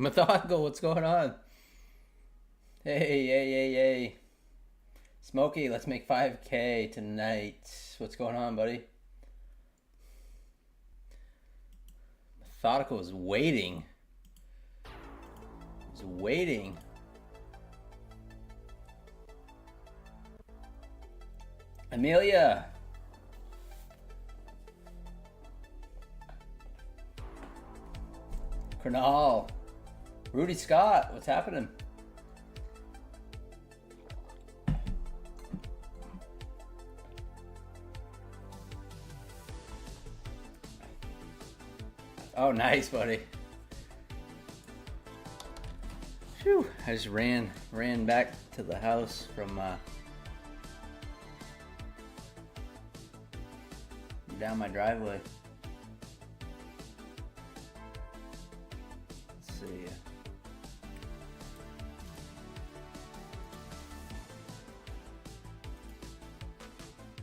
Methodical, what's going on? Hey, hey, hey, hey. Smokey, let's make 5K tonight. What's going on, buddy? Methodical is waiting. He's waiting. Amelia. Kernal. Rudy Scott, what's happening? Oh, nice, buddy. Phew, I just ran back to the house from down my driveway. Let's see.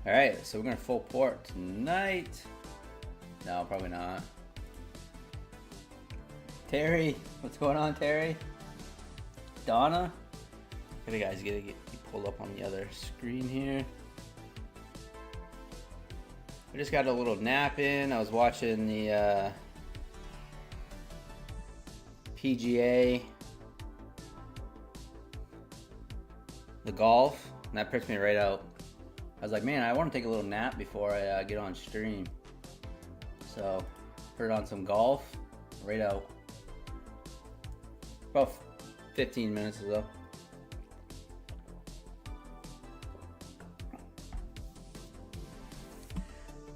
All right, so we're gonna full port tonight. No, probably not. Terry, what's going on, Terry? Donna? Okay, guys, get pulled up on the other screen here. I just got a little nap in. I was watching the PGA, the golf, and that pricked me right out. I was like, man, I want to take a little nap before I get on stream. So, put on some golf, right out. About 15 minutes or so.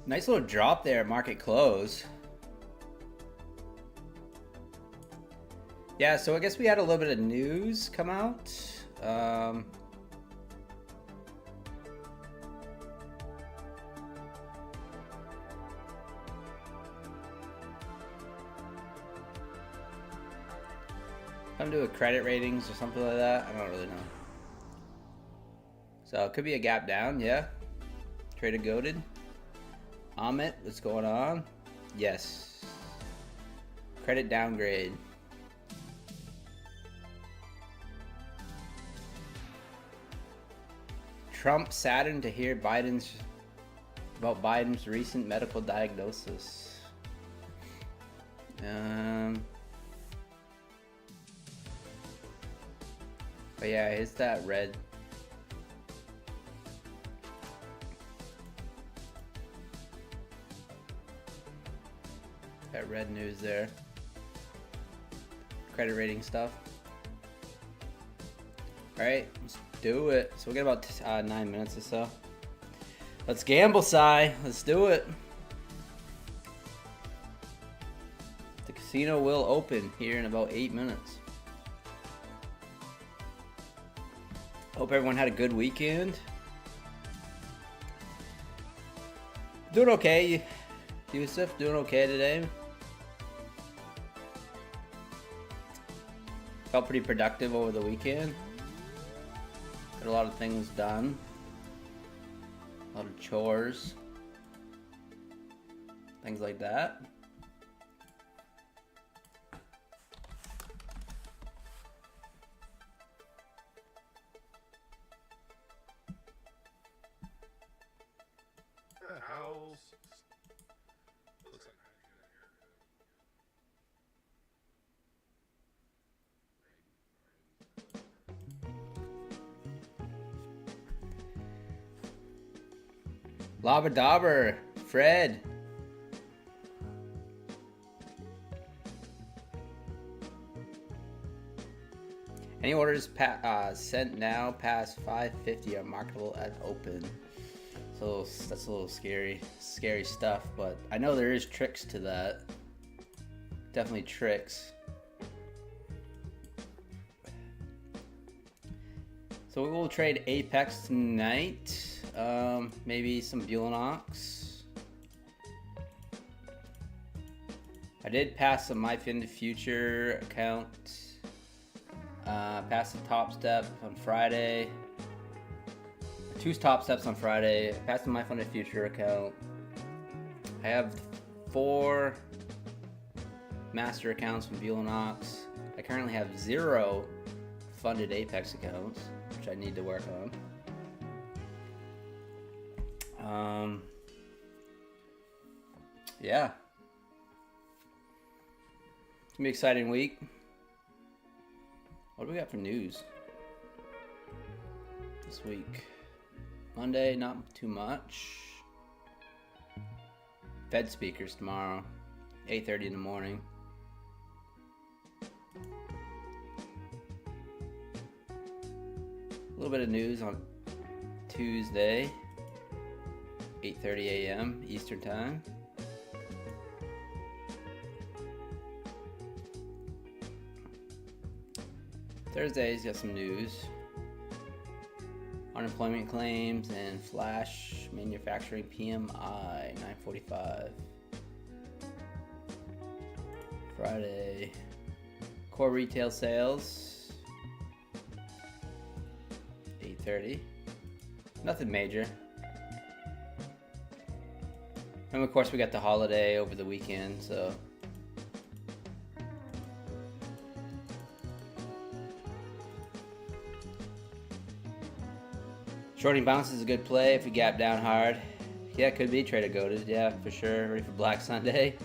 Nice little drop there at market close. Yeah, so I guess we had a little bit of news come out. Come to a credit ratings or something like that. I don't really know. So it could be a gap down, yeah. Traded goated. Amit, what's going on? Yes. Credit downgrade. Trump saddened to hear about Biden's recent medical diagnosis. But yeah, it's that red. That red news there. Credit rating stuff. Alright, let's do it. So we got about 9 minutes or so. Let's gamble, Cy. Let's do it. The casino will open here in about 8 minutes. Hope everyone had a good weekend. Doing okay. Yusuf, doing okay today. Felt pretty productive over the weekend. Got a lot of things done. A lot of chores. Things like that. Labadabber, Fred. Any orders sent now past 550 are marketable at open. So that's a little scary stuff, but I know there is tricks to that. Definitely tricks. So we will trade Apex tonight. Maybe some Bulenox. I did pass some MyFinTheFuture account. Passed the top step on Friday. 2 top steps on Friday. Passed the MyFinTheFuture account. I have 4 master accounts from Bulenox. I currently have 0 funded Apex accounts, which I need to work on. Yeah. It's gonna be an exciting week. What do we got for news this week? Monday, not too much. Fed speakers tomorrow, 8:30 in the morning. A little bit of news on Tuesday, 8:30 a.m. Eastern Time. Thursday's got some news. Unemployment claims and flash manufacturing PMI 945. Friday, core retail sales 8:30. Nothing major. And of course we got the holiday over the weekend, so shorting bounce is a good play if we gap down hard. Yeah, it could be traded goated. Yeah, for sure. Ready for Black Sunday.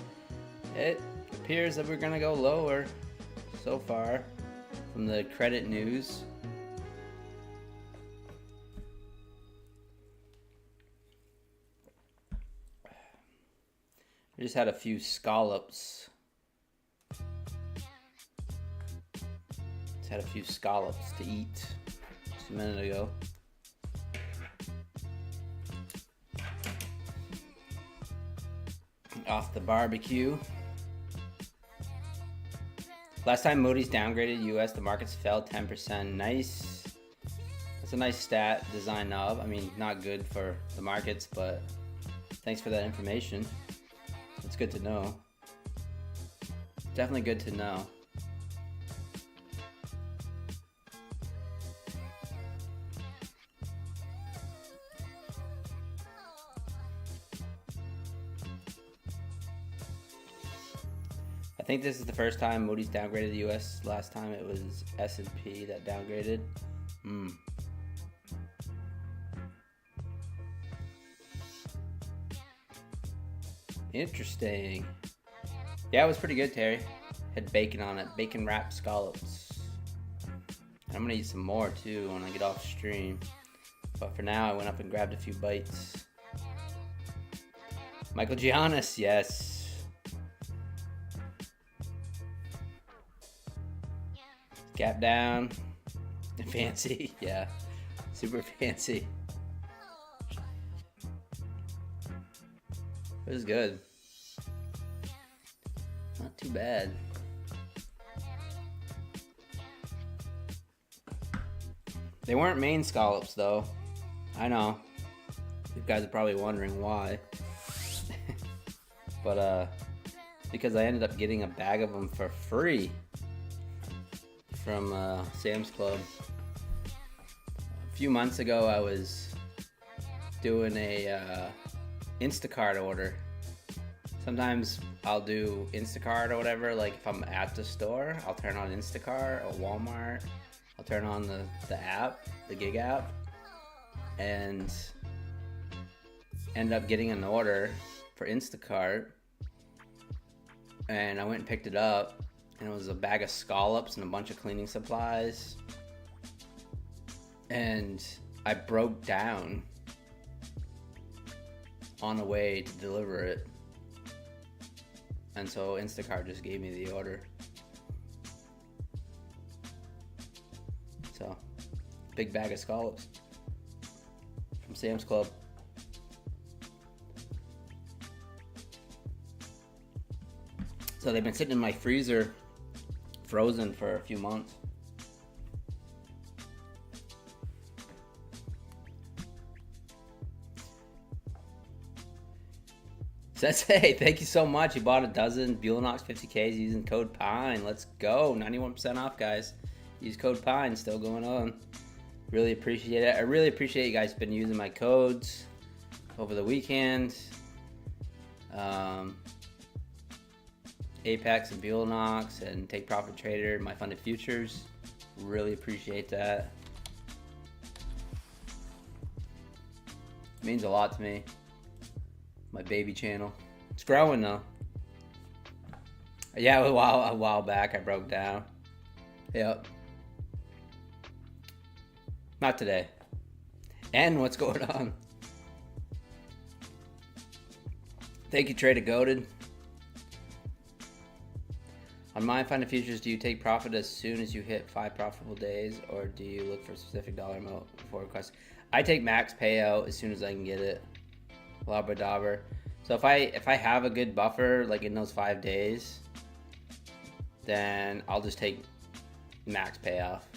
It appears that we're gonna go lower so far from the credit news. I just had a few scallops. Just had a few scallops to eat just a minute ago. Off the barbecue. Last time Moody's downgraded US, the markets fell 10%. Nice. That's a nice stat design of. I mean, not good for the markets, but thanks for that information. It's good to know. Definitely good to know. I think this is the first time Moody's downgraded the US. Last time it was S&P that downgraded. Interesting. Yeah, it was pretty good, Terry. Had bacon on it. Bacon wrapped scallops. I'm gonna eat some more too when I get off stream. But for now, I went up and grabbed a few bites. Michael Giannis, yes. Gap down. Fancy, yeah. Super fancy. It was good. Not too bad. They weren't main scallops though. I know. You guys are probably wondering why. But because I ended up getting a bag of them for free from Sam's Club. A few months ago I was doing a Instacart order. Sometimes I'll do Instacart or whatever, like if I'm at the store, I'll turn on Instacart or Walmart. I'll turn on the app, the gig app, and end up getting an order for Instacart. And I went and picked it up, and it was a bag of scallops and a bunch of cleaning supplies. And I broke down on the way to deliver it. And so Instacart just gave me the order. So, big bag of scallops from Sam's Club. So they've been sitting in my freezer, frozen for a few months. Sensei, thank you so much. You bought a dozen Bulenox 50Ks using code PINE. Let's go. 91% off, guys. Use code PINE. Still going on. Really appreciate it. I really appreciate you guys been using my codes over the weekend. Apex and Buellnox and Take Profit Trader, my funded futures. Really appreciate that. It means a lot to me. My baby channel. It's growing though. Yeah, a while back I broke down. Yep. Not today. And what's going on? Thank you, Trader Goated. On my funded futures, do you take profit as soon as you hit 5 profitable days, or do you look for a specific dollar amount before request? I take max payout as soon as I can get it. Labrador. So if I have a good buffer like in those 5 days, then I'll just take max payoff.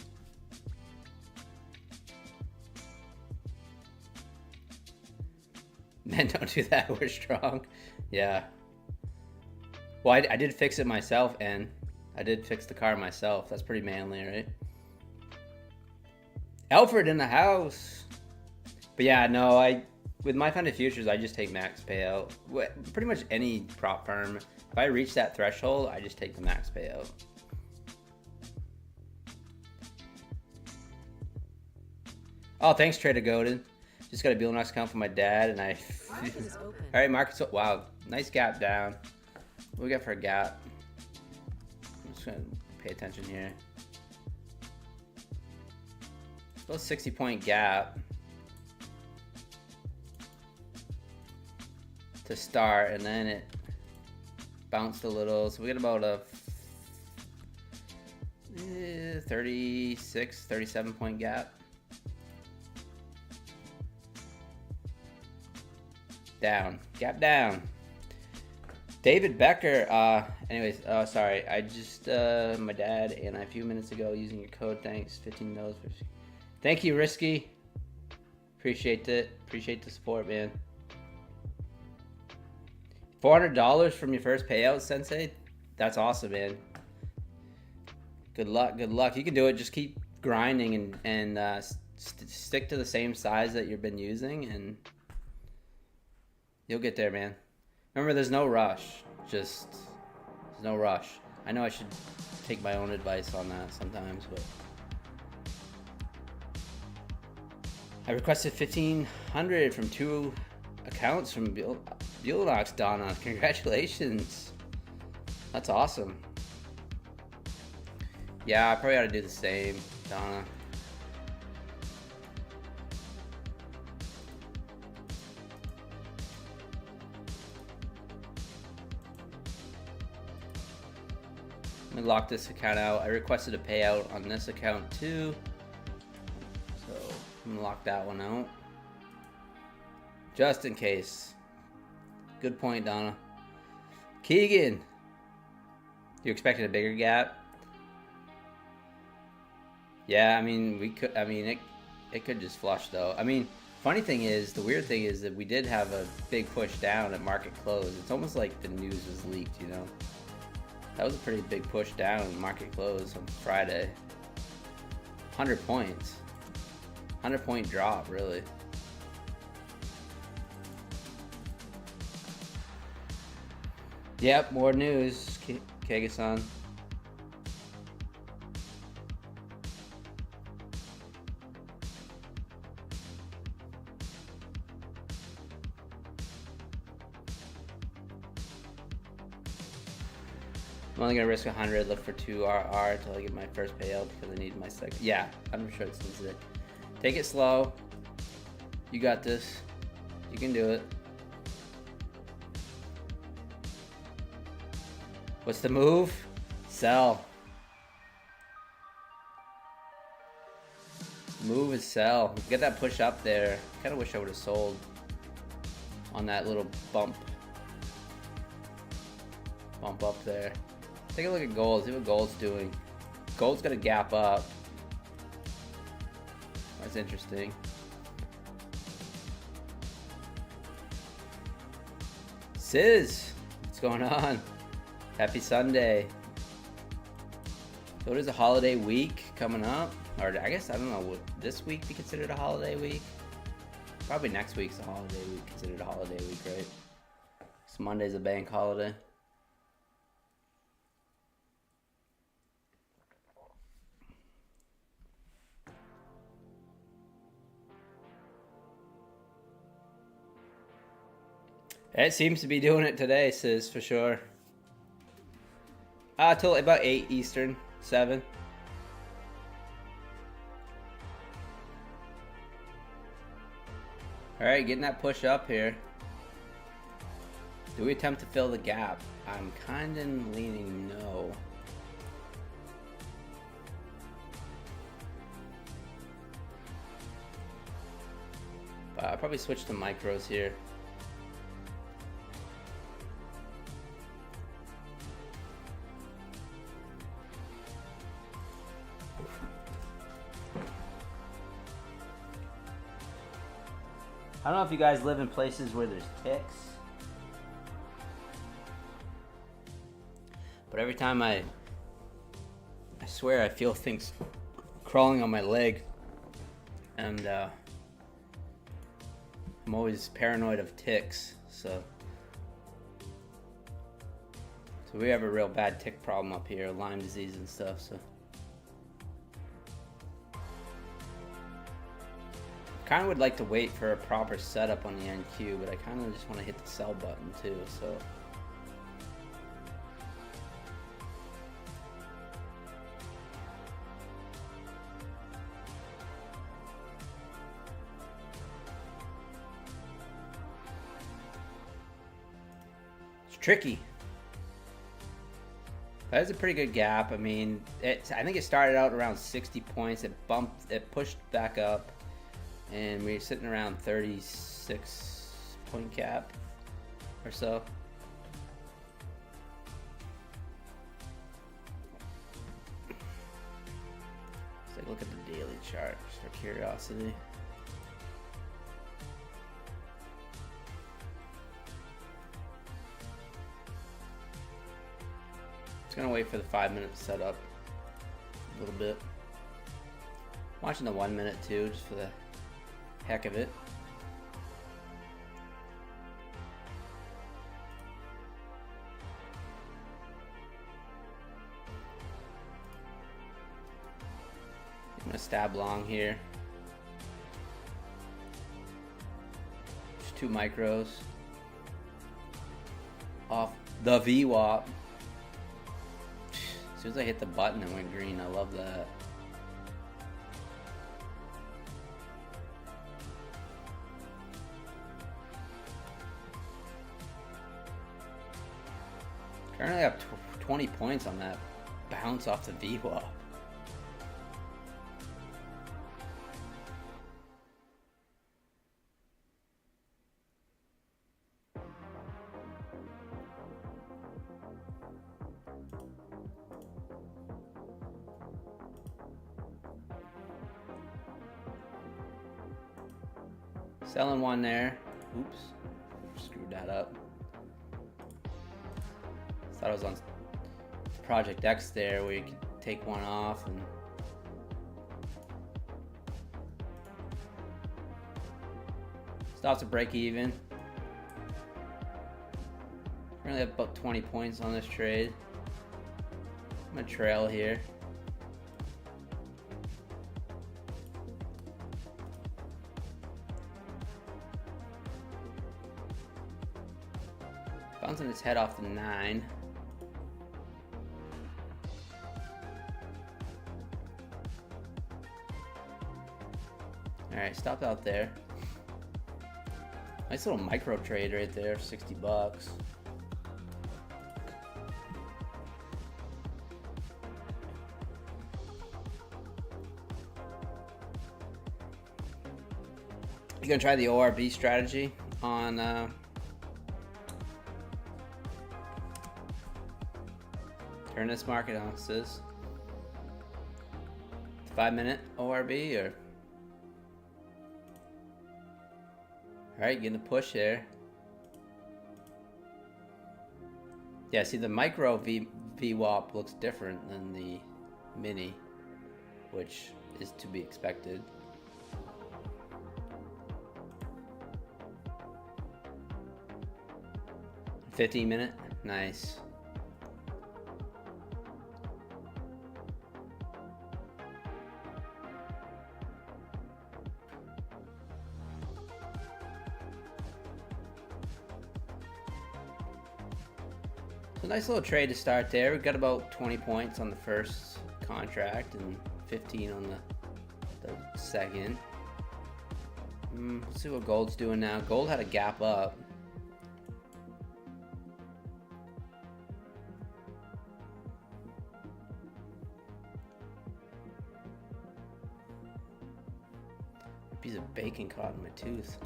Men don't do that, we're strong. Yeah. Well, I did fix it myself, and I did fix the car myself. That's pretty manly, right? Alfred in the house. But yeah, no, with my funded futures, I just take max payout. Pretty much any prop firm, if I reach that threshold, I just take the max payout. Oh, thanks, Trader Godin. Just got a Buellnox account for my dad, and I... Market is open. All right, market's... Wow, nice gap down. What do we got for a gap? I'm just going to pay attention here. Still a 60-point gap to start, and then it bounced a little. So we got about a 36, 37-point gap. Down. Gap down. David Becker. Anyways, sorry. I just, my dad and I a few minutes ago using your code. Thanks. $15. Thank you, Risky. Appreciate it. Appreciate the support, man. $400 from your first payout, Sensei? That's awesome, man. Good luck. Good luck. You can do it. Just keep grinding and stick to the same size that you've been using, and you'll get there, man. Remember, there's no rush. There's no rush. I know I should take my own advice on that sometimes, but I requested $1,500 from 2 accounts from Buellnox, Donna. Congratulations. That's awesome. Yeah, I probably ought to do the same, Donna. Let me lock this account out. I requested a payout on this account too, so I'm gonna lock that one out just in case. Good point, Donna. Keegan, you expected a bigger gap? Yeah, I mean, it could just flush though. I mean, funny thing is, the weird thing is that we did have a big push down at market close. It's almost like the news was leaked, you know? That was a pretty big push down in market close on Friday. 100 points. 100-point drop, really. Yep, more news, Kega-san. I'm only gonna risk 100, look for 2 RR until I get my first payout because I need my second. Yeah, I'm sure it's legit. Take it slow. You got this. You can do it. What's the move? Sell. Move is sell. Get that push up there. Kind of wish I would have sold on that little bump. Bump up there. Take a look at gold. See what gold's doing. Gold's gonna gap up. That's interesting. Sizz, what's going on? Happy Sunday. So it is a holiday week coming up. Or I guess, I don't know, would this week be considered a holiday week? Probably next week's a holiday week, considered a holiday week, right? So Monday's a bank holiday. It seems to be doing it today, sis, for sure. Till about 8 Eastern, 7. Alright, getting that push up here. Do we attempt to fill the gap? I'm kind of leaning no. But I'll probably switch to micros here. I don't know if you guys live in places where there's ticks, but every time I swear I feel things crawling on my leg, and I'm always paranoid of ticks, so we have a real bad tick problem up here, Lyme disease and stuff, so. Kind of would like to wait for a proper setup on the NQ, but I kind of just want to hit the sell button too, so. It's tricky. That is a pretty good gap. I mean, I think it started out around 60 points. It pushed back up. And we're sitting around 36 point cap or so. Let's take a look at the daily chart just for curiosity. Just gonna wait for the 5-minute setup a little bit. Watching the 1 minute too, just for the heck of it. I'm gonna stab long here. Just 2 micros off the VWAP. As soon as I hit the button, it went green. I love that. Currently up 20 points on that bounce off the VWAP. Selling one there. Oops. Screwed that up. Thought it was on Project X there where you could take one off and stops to break even. Currently have about 20 points on this trade. I'm gonna trail here. Bouncing its head off the 9. Alright, stopped out there. Nice little micro trade right there, 60 bucks. You gonna try the ORB strategy on turn this market analysis? 5-minute ORB or? Alright, getting a push there. Yeah, see the micro VWAP looks different than the mini, which is to be expected. $15-minute, nice. So nice little trade to start there. We got about 20 points on the first contract and 15 on the second. Let's see what gold's doing now. Gold had a gap up. A piece of bacon caught in my tooth.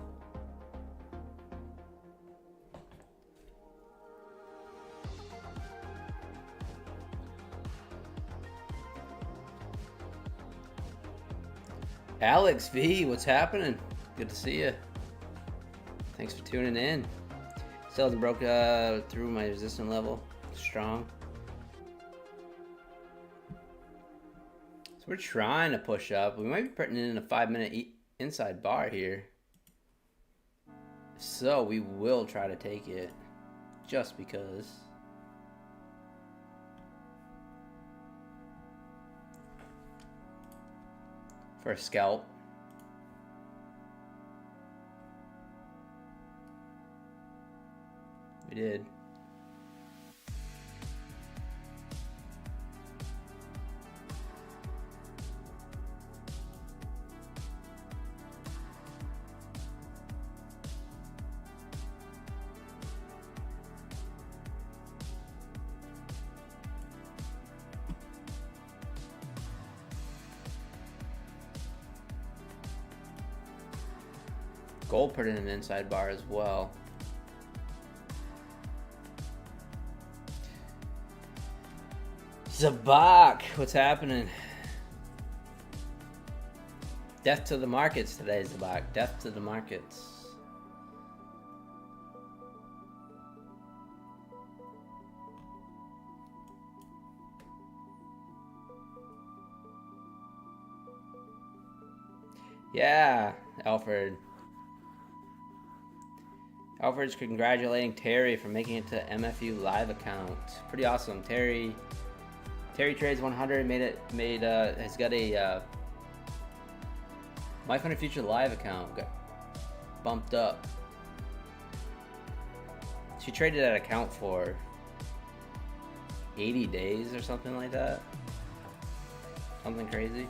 Alex V, what's happening? Good to see you. Thanks for tuning in. Still hasn't broke through my resistance level. Strong. So we're trying to push up. We might be putting in a 5-minute inside bar here. If so, we will try to take it. Just because. For a scalp. We did. Gold put in an inside bar as well. Zabak, what's happening? Death to the markets today, Zabak. Death to the markets. Yeah, Alfred. Alfred's congratulating Terry for making it to MFU live account. Pretty awesome. Terry Trades 100 has got a My Fun Future live account. Got bumped up. She traded that account for 80 days or something like that. Something crazy.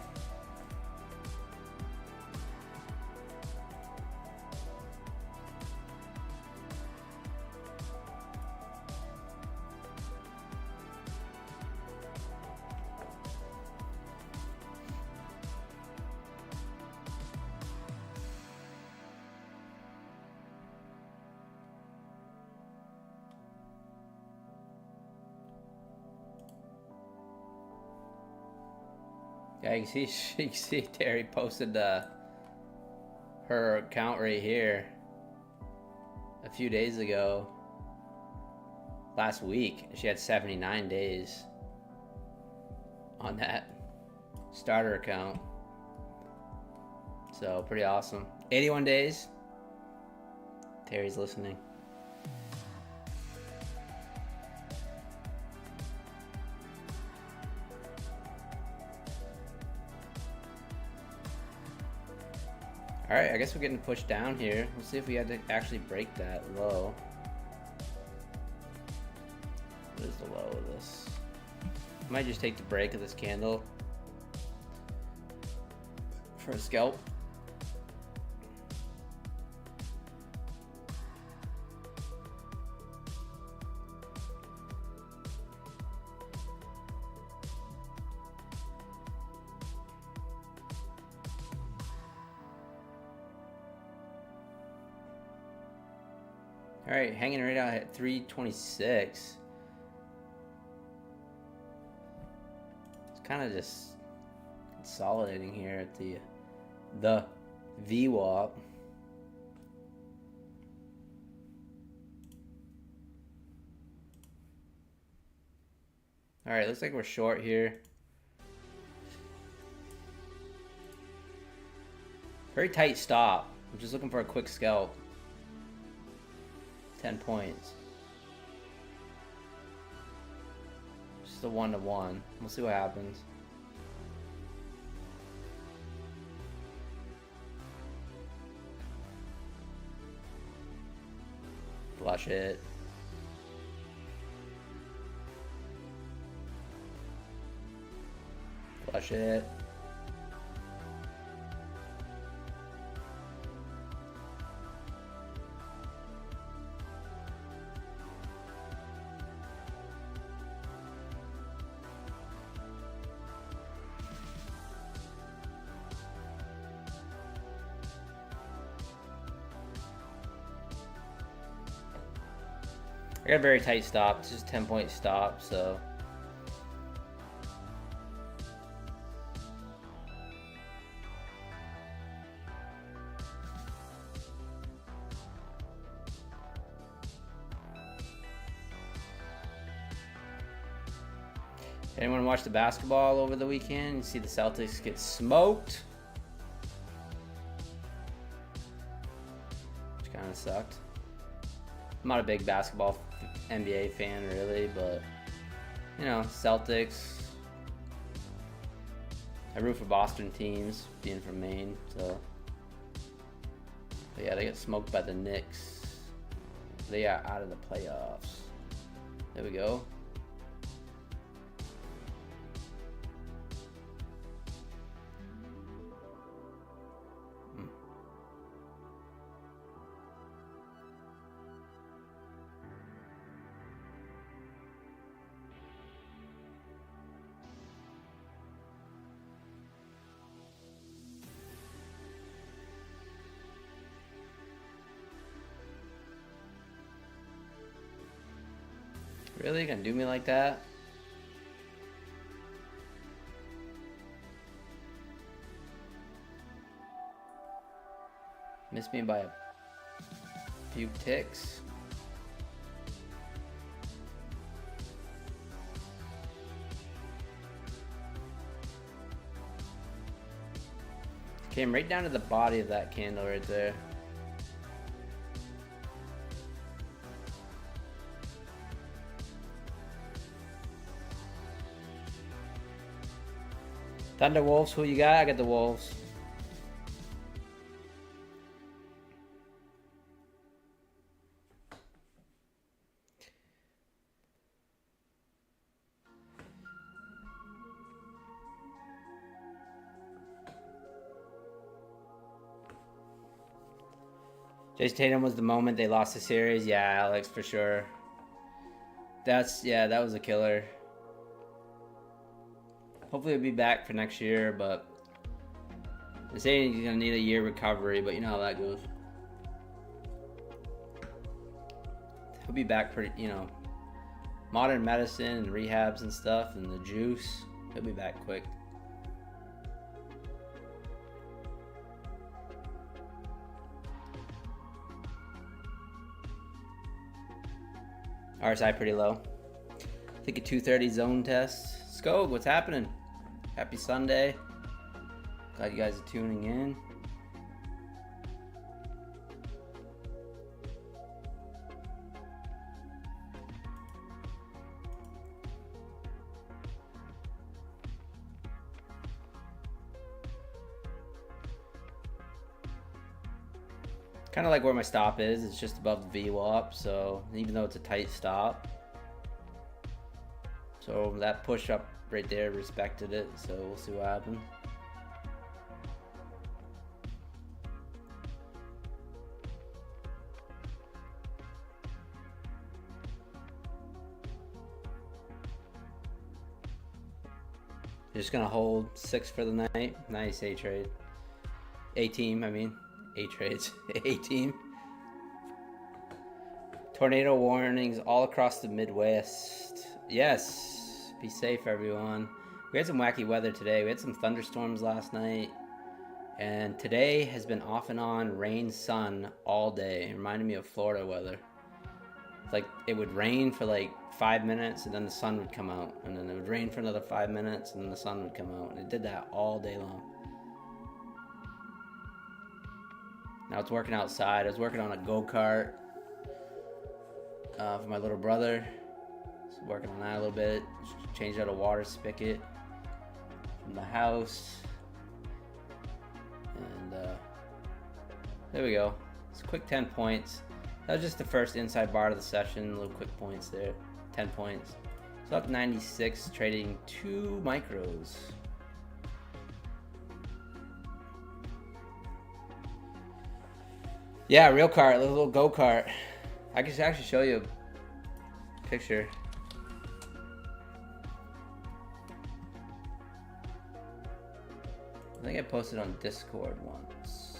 Yeah, you can see Terry posted her account right here a few days ago. Last week, she had 79 days on that starter account. So pretty awesome. 81 days. Terry's listening. Alright, I guess we're getting pushed down here. We'll see if we had to actually break that low. What is the low of this? Might just take the break of this candle for a scalp. All right, hanging right out at 326. It's kind of just consolidating here at the VWAP. All right, looks like we're short here. Very tight stop. I'm just looking for a quick scalp. 10 points. Just a 1-to-1. We'll see what happens. Flush it. Push it. I got a very tight stop. It's just 10-point stop, so. Anyone watch the basketball over the weekend? You see the Celtics get smoked, which kind of sucked. I'm not a big basketball NBA fan really, but you know, Celtics. I root for Boston teams, being from Maine, so. But yeah, they get smoked by the Knicks. They are out of the playoffs. There we go. Really? You gonna do me like that? Missed me by a few ticks. Came right down to the body of that candle right there. Thunder Wolves, who you got? I got the Wolves. Jason Tatum was the moment they lost the series. Yeah, Alex, for sure. That was a killer. Hopefully he'll be back for next year, but they're saying he's gonna need a year recovery, but you know how that goes. He'll be back pretty, you know, modern medicine and rehabs and stuff and the juice. He'll be back quick. RSI pretty low. I think a 230 zone test. Skog, what's happening? Happy Sunday. Glad you guys are tuning in. Kind of like where my stop is. It's just above the VWAP, so even though it's a tight stop. So that push up right there respected it, so we'll see what happens. You're just gonna hold 6 for the night. Nice A-trade. A-team, I mean. A-trades. A-team. Tornado warnings all across the Midwest. Yes. Be safe, everyone. We had some wacky weather today. We had some thunderstorms last night. And today has been off and on rain, sun all day. It reminded me of Florida weather. It's like it would rain for like 5 minutes and then the sun would come out. And then it would rain for another 5 minutes and then the sun would come out. And it did that all day long. Now it's working outside. I was working on a go-kart for my little brother. So working on that a little bit. Changed out a water spigot from the house. And there we go. It's a quick 10 points. That was just the first inside bar of the session. Little quick points there. 10 points. So up 96, trading 2 micros. Yeah, real kart, a little go-kart. I can actually show you a picture. I think I posted on Discord once.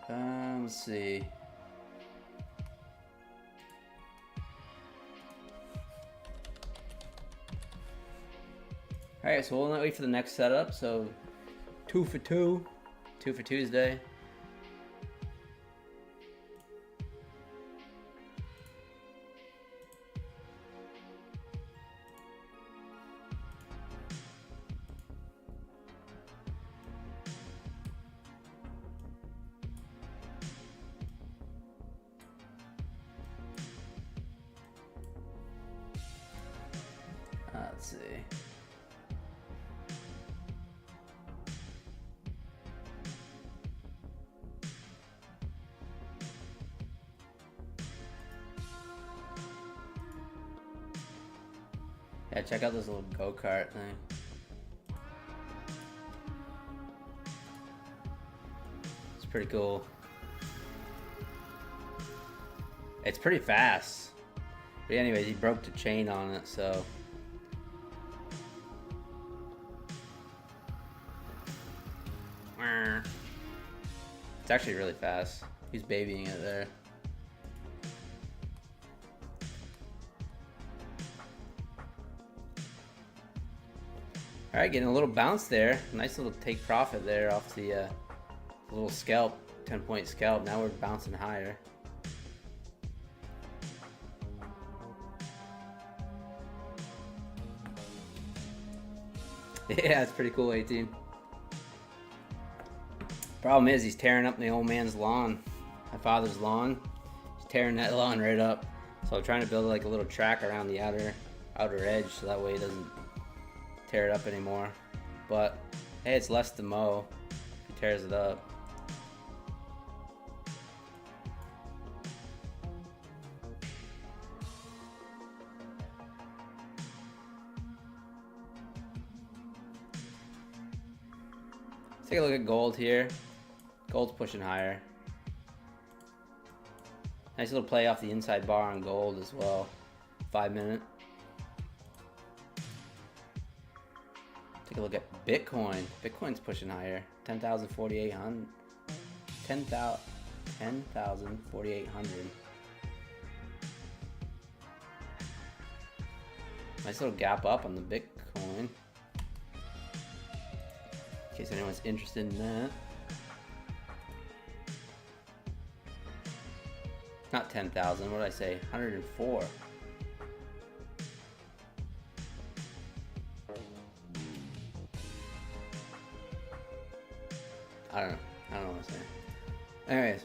Let's see. Alright, so we'll wait for the next setup. So 2 for 2. 2 for Tuesday. Let's see. Yeah, check out this little go-kart thing. It's pretty cool. It's pretty fast. But anyways, he broke the chain on it, so. It's actually really fast. He's babying it there. All right, getting a little bounce there. Nice little take profit there off the little scalp, 10-point scalp. Now we're bouncing higher. Yeah, it's pretty cool, 18. Problem is, he's tearing up the old man's lawn, my father's lawn. He's tearing that lawn right up. So I'm trying to build like a little track around the outer edge, so that way he doesn't tear it up anymore. But hey, it's less to mow if he tears it up. Let's take a look at gold here. Gold's pushing higher. Nice little play off the inside bar on gold as well. 5 minute. Take a look at Bitcoin. Bitcoin's pushing higher. 10,4,800. 10,4,800. Nice little gap up on the Bitcoin. In case anyone's interested in that. Not 10,000, what did I say? 104. I don't know what I'm saying. Anyways.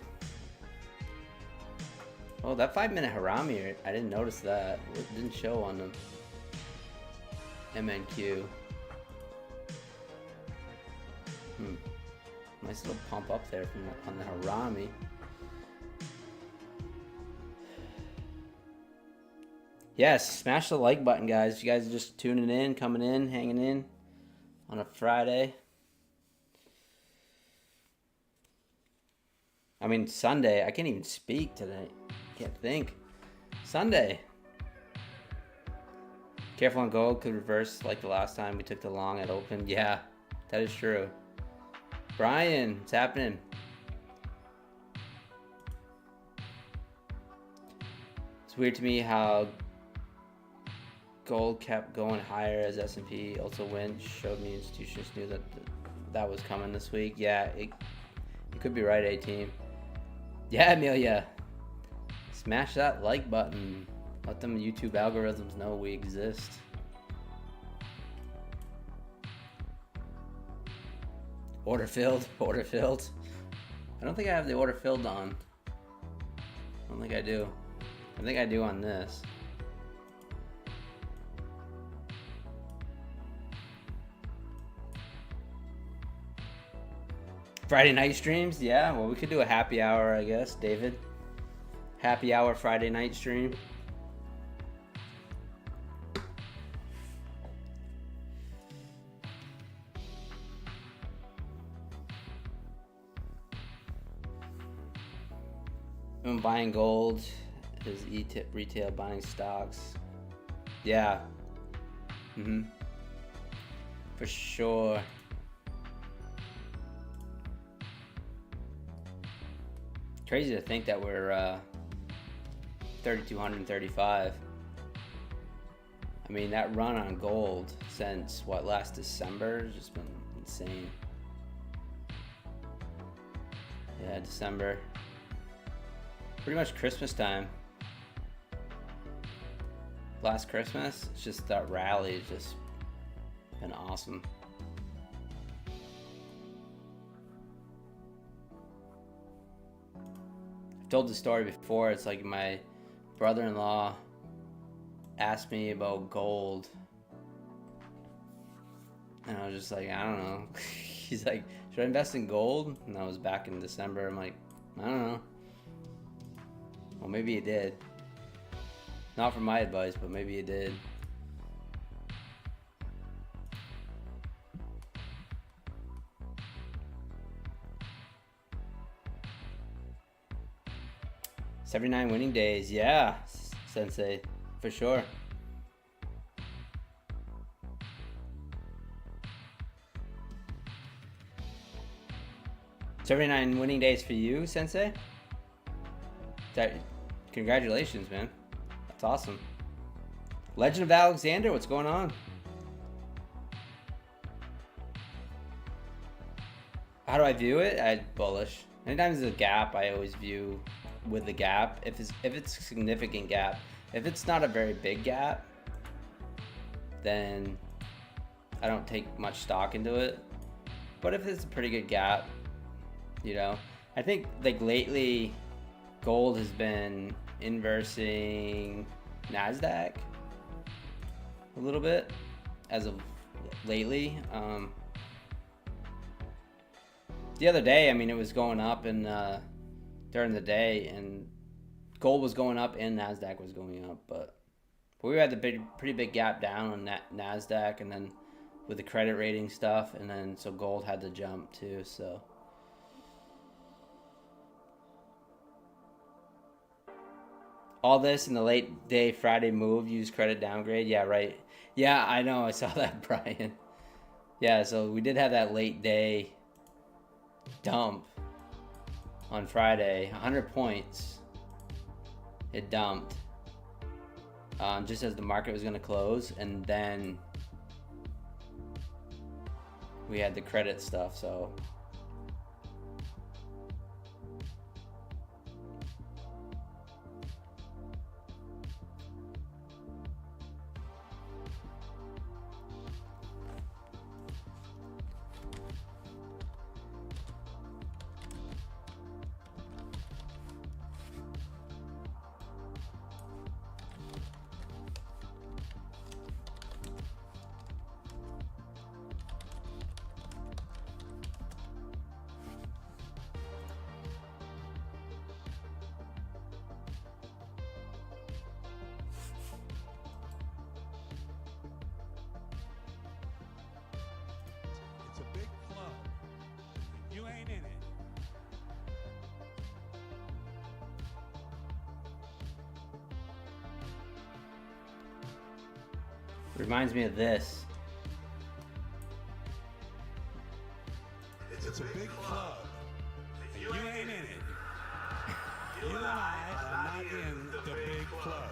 Oh, that 5 minute Harami, I didn't notice that. It didn't show on the MNQ. Nice little pump up there on the Harami. Yes, smash the like button, guys. You guys are just tuning in, coming in, hanging in on a Friday. I mean, Sunday. I can't even speak today. Can't think. Sunday. Careful on gold, could reverse like the last time we took the long at open. Yeah, that is true. Brian, what's happening? It's weird to me how gold kept going higher as S&P also went. Showed me institutions knew that was coming this week. Yeah, it could be right, 18. Yeah, Amelia. Smash that like button. Let them YouTube algorithms know we exist. Order filled. Order filled. I don't think I have the order filled on. I don't think I do. I think I do on this. Friday night streams? Yeah, well, we could do a happy hour, I guess, David. happy hour Friday night stream. I'm buying gold is retail buying stocks. Yeah. For sure. Crazy to think that we're 3,235. I mean, that run on gold since what, last December has just been insane. Yeah, December. Pretty much Christmas time. Last Christmas, it's just that rally has just been awesome. I've told the story before. It's like my brother-in-law asked me about gold, and I was just like, I don't know. He's like, should I invest in gold? And that was back in December. I'm like, I don't know. Well, maybe you did. Not for my advice, but maybe you did. "79 winning days." Yeah, Sensei, for sure. "79 winning days for you, Sensei? Congratulations, man. That's awesome. Legend of Alexander, what's going on? How do I view it? Bullish. Anytime there's a gap, I always view with the gap. If it's a significant gap. If it's not a very big gap, then I don't take much stock into it. But if it's a pretty good gap, you know, I think like lately, gold has been inversing NASDAQ a little bit as of lately. The other day, I mean, it was going up and during the day, and gold was going up and NASDAQ was going up, but we had the pretty big gap down on NASDAQ, and then with the credit rating stuff, and then so gold had to jump too. So all this in the late day Friday move, use credit downgrade. Yeah, right. Yeah, I know. I saw that, Brian. Yeah, so we did have that late day dump on Friday. 100 points. It dumped just as the market was going to close, and then we had the credit stuff. So reminds me of this. It's a big club. And you ain't in it. You and I are not in the big club.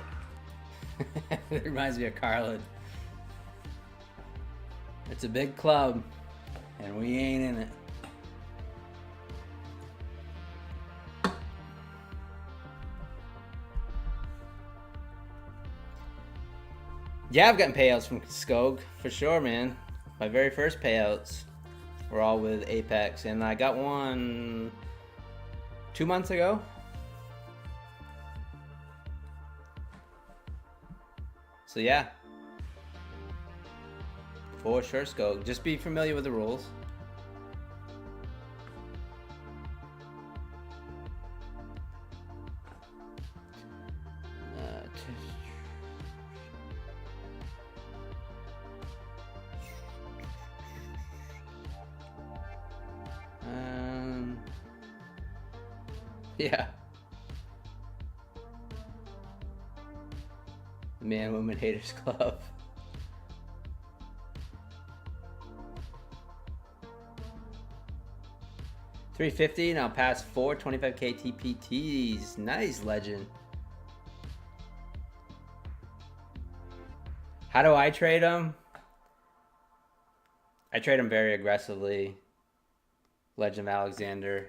It reminds me of Carlin. It's a big club, and we ain't in it. Yeah, I've gotten payouts from Skog, for sure, man. My very first payouts were all with Apex, and I got one 2 months ago. So yeah, for sure, Skog. Just be familiar with the rules. Yeah. Man, Woman Haters Club. $350, now pass 425k TPTs. Nice, legend. How do I trade them? I trade them very aggressively. Legend of Alexander.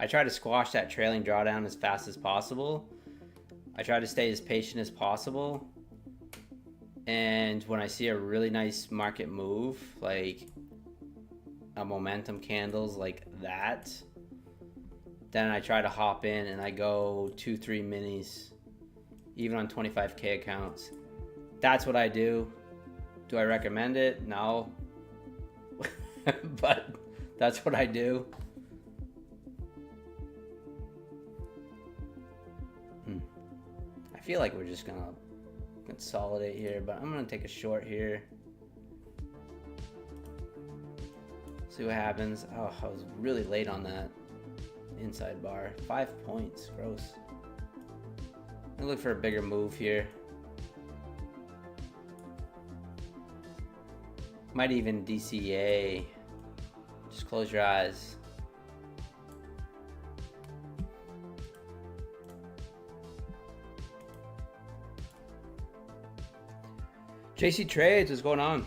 I try to squash that trailing drawdown as fast as possible. I try to stay as patient as possible. And when I see a really nice market move, like a momentum candles like that, then I try to hop in and I go 2-3 minis, even on 25k accounts. That's what I do. Do I recommend it? No. But that's what I do. I feel like we're just gonna consolidate here, but I'm gonna take a short here. See what happens. Oh, I was really late on that inside bar. 5 points, gross. I'm gonna look for a bigger move here. Might even DCA. Just close your eyes. JC Trades, what's going on?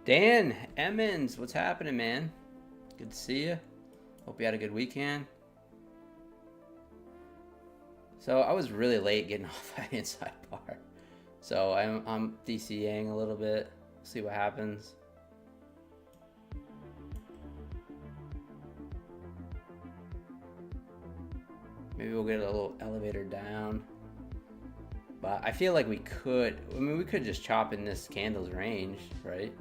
Dan Emmons, what's happening, man? Good to see you. Hope you had a good weekend. So I was really late getting off that inside bar. So I'm DCAing a little bit. See what happens. Maybe we'll get a little elevator down. But I feel like we could, we could just chop in this candle's range, right?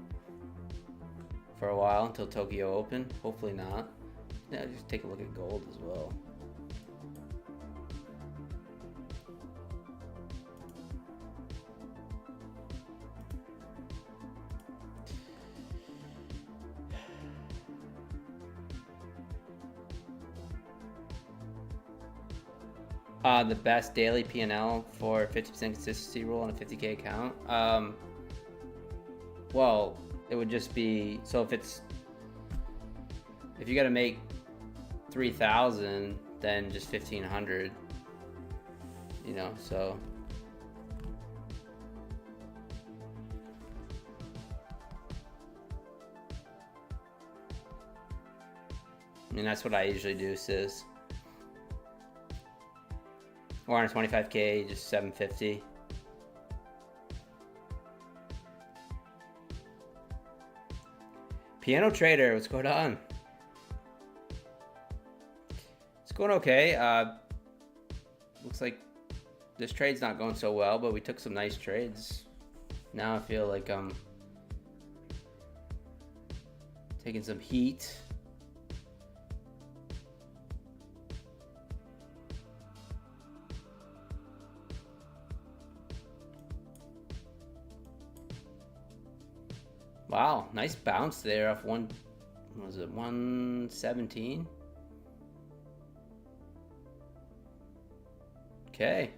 For a while until Tokyo Open. Hopefully not. Yeah, just take a look at gold as well. The best daily P&L for 50% consistency rule on a 50k account. Well, it would just be, so if you got to make 3,000, then just 1,500. You know, so. I mean, that's what I usually do, sis. Or on a 25k, just 750. Piano Trader, what's going on? It's going okay. Looks like this trade's not going so well, but we took some nice trades. Now I feel like I'm taking some heat. Wow, nice bounce there off what was it, 117? Okay.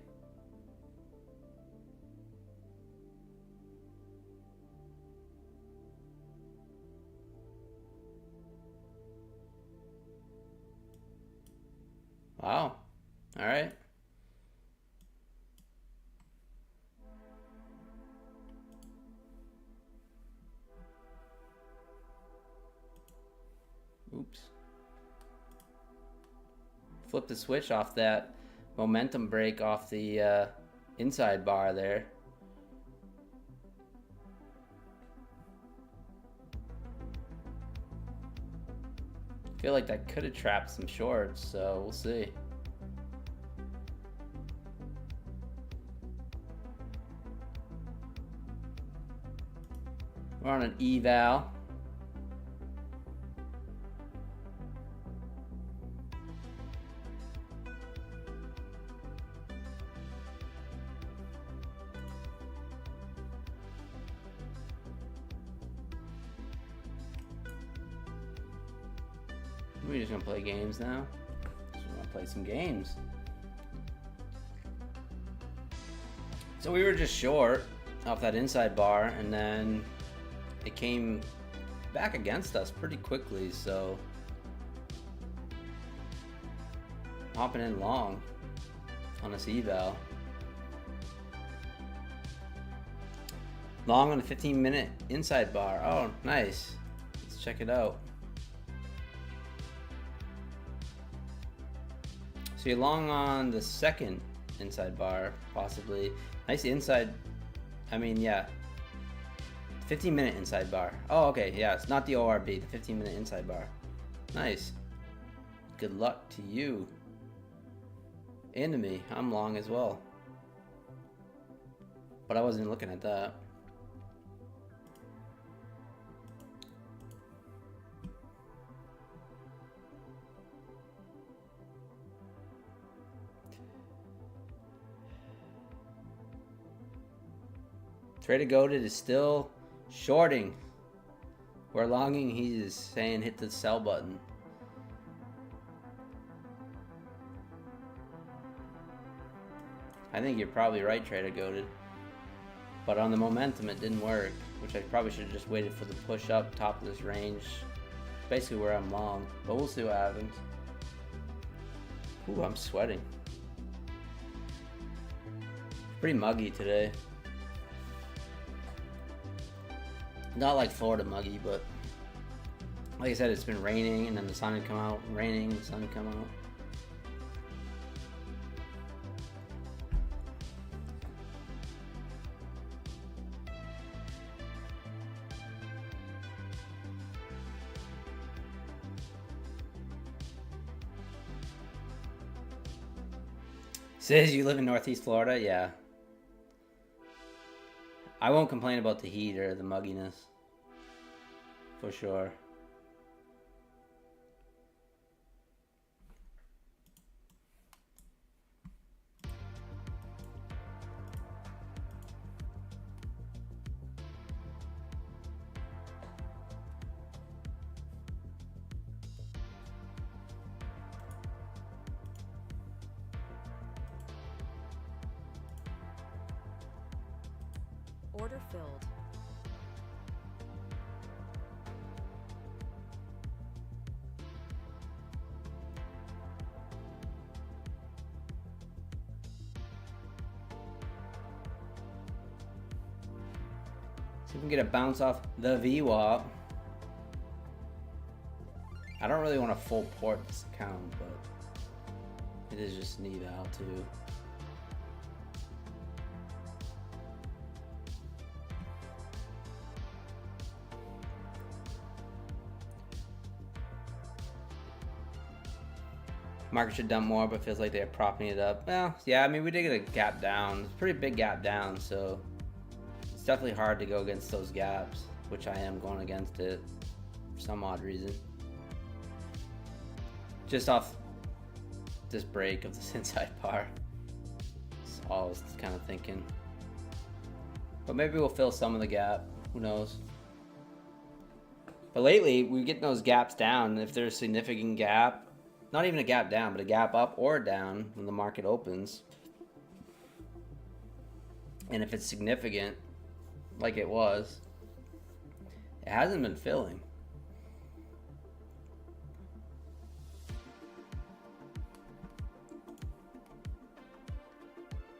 Wow. All right. Oops. Flip the switch off that momentum break off the inside bar there. I feel like that could have trapped some shorts, so we'll see. We're on an eval. We're just gonna play games now. Just gonna play some games. So we were just short off that inside bar, and then it came back against us pretty quickly, so hopping in long on this eval. Long on a 15-minute inside bar. Oh, nice. Let's check it out. So you're long on the second inside bar, possibly. Nice inside, I mean, yeah. 15-minute inside bar. Oh, okay, yeah, it's not the ORB, the 15-minute inside bar. Nice. Good luck to you. And to me, I'm long as well. But I wasn't looking at that. Trader Goated is still shorting. We're longing, he's saying hit the sell button. I think you're probably right, Trader Goated. But on the momentum, it didn't work, which I probably should have just waited for the push up top of this range. Basically where I'm long, but we'll see what happens. Ooh, I'm sweating. Pretty muggy today. Not like Florida muggy, but like I said, it's been raining and then the sun would come out, raining, the sun would come out. Says you live in Northeast Florida? Yeah. I won't complain about the heat or the mugginess. For sure. Order filled. See if we can get a bounce off the VWAP. I don't really want to full port this account, but it is just an eval too. Market should dump more, but feels like they're propping it up. Well, yeah, I mean, we did get a gap down. It's a pretty big gap down, so it's definitely hard to go against those gaps, which I am going against it for some odd reason. Just off this break of this inside bar. That's all I was kind of thinking. But maybe we'll fill some of the gap. Who knows? But lately, we get those gaps down. If there's a significant gap, not even a gap down, but a gap up or down when the market opens. And if it's significant, like it was, it hasn't been filling.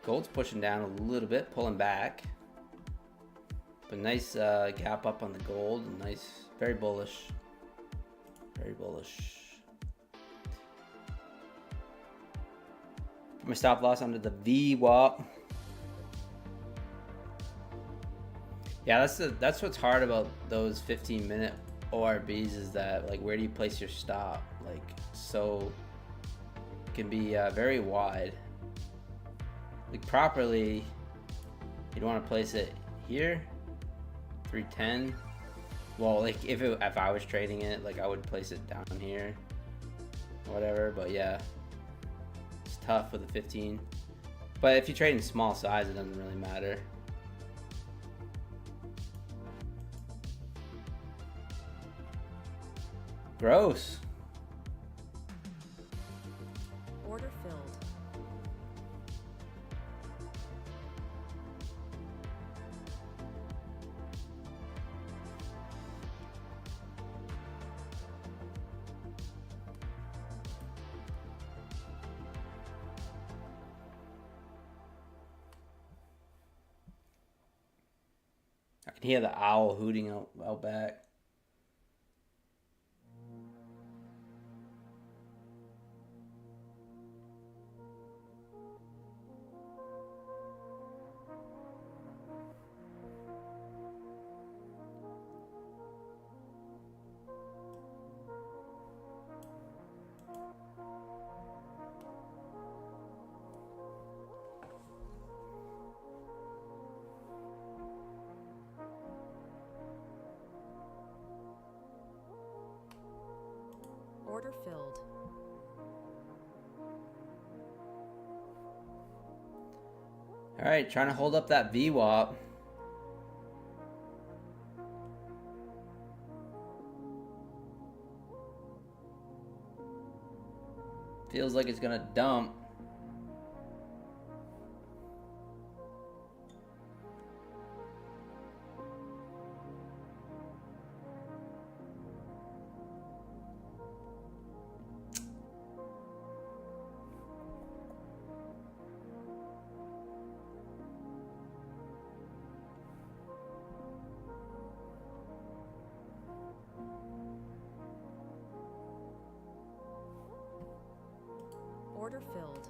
Gold's pushing down a little bit, pulling back. But nice gap up on the gold. Nice, very bullish. Very bullish. Put my stop loss under the VWAP. Yeah, that's what's hard about those 15-minute ORBs is that, like, where do you place your stop? Like, so it can be very wide. Like, properly, you'd want to place it here, 310, Well, like if I was trading it, like I would place it down here, or whatever. But yeah, it's tough with a 15. But if you trade in small size, it doesn't really matter. Gross. Order filled. I can hear the owl hooting out back. Order filled. All right, trying to hold up that VWAP. Feels like it's gonna dump. Order filled.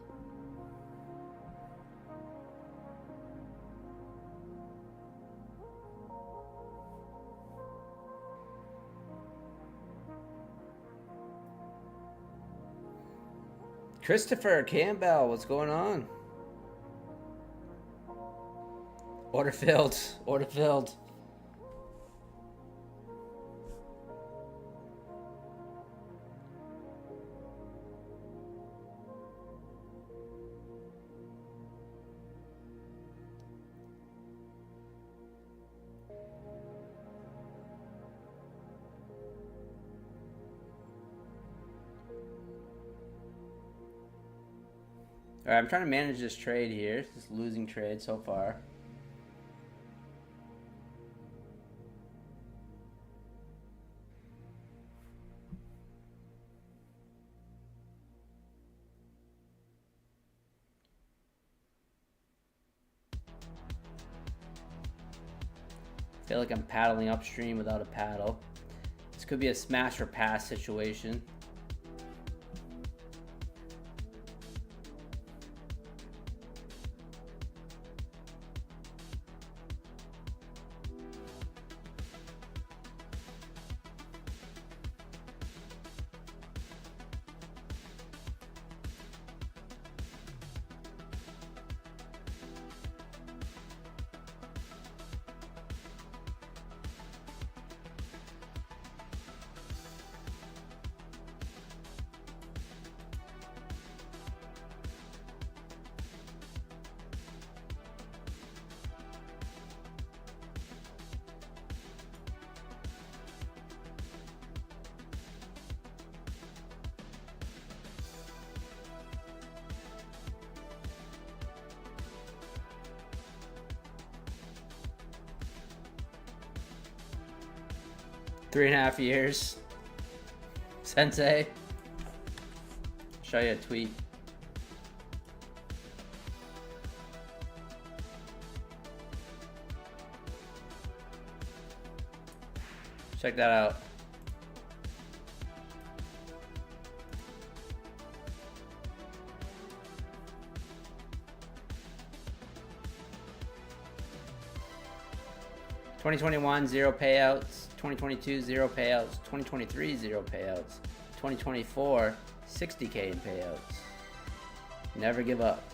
Christopher Campbell, what's going on? Order filled. Order filled. All right, I'm trying to manage this trade here. This losing trade so far. I feel like I'm paddling upstream without a paddle. This could be a smash or pass situation. Three and a half years. Sensei. Show you a tweet. Check that out. (2021) 0 payouts. 2022 0 payouts. 2023 0 payouts. 2024 $60K in payouts. Never give up.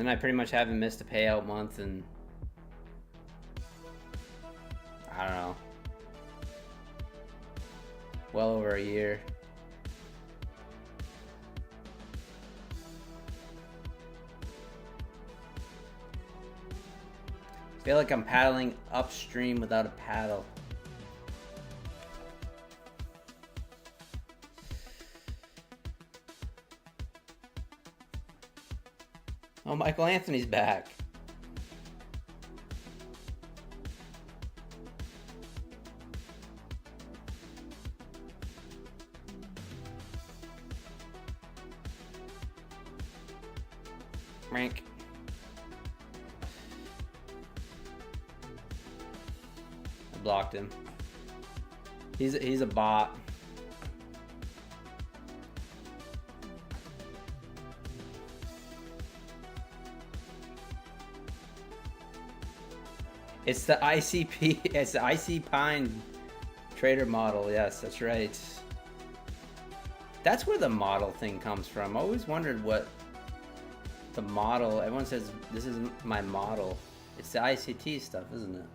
then I pretty much haven't missed a payout month in, I don't know, well over a year. I feel like I'm paddling upstream without a paddle. Oh, Michael Anthony's back. Rank. I blocked him. He's a bot. It's the ICP, it's the IC Pine trader model. Yes, that's right. That's where the model thing comes from. I always wondered what the model, everyone says this is my model. It's the ICT stuff, isn't it?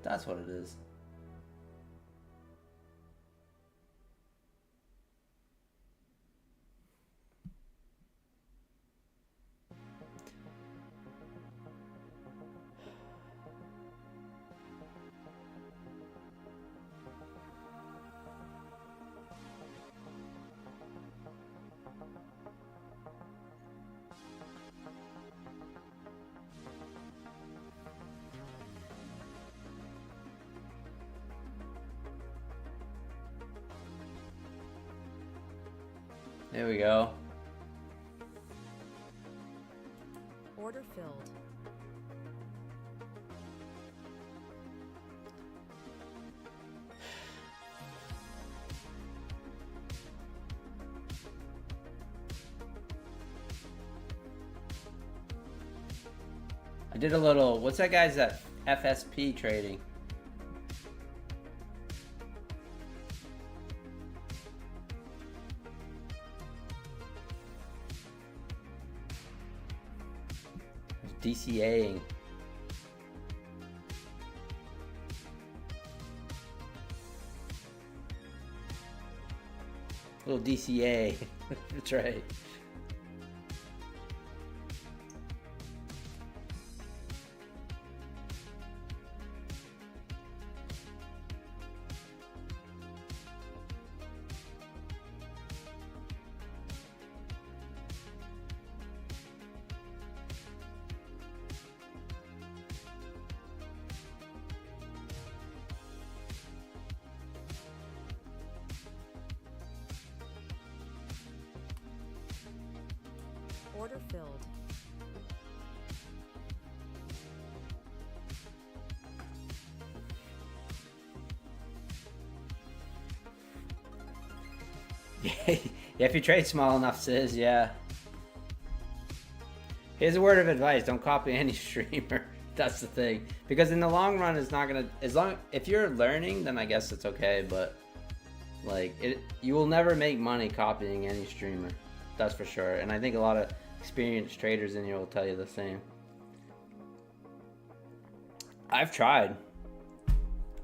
That's what it is. There we go. Order filled. I did a little, what's that guy's that FSP trading? DCAing. Little DCA. That's right. Order filled. Yeah, if you trade small enough, Sis, yeah. Here's a word of advice: don't copy any streamer. That's the thing, because in the long run, it's not gonna. If you're learning, then I guess it's okay. But like you will never make money copying any streamer. That's for sure. And I think a lot of experienced traders in here will tell you the same. I've tried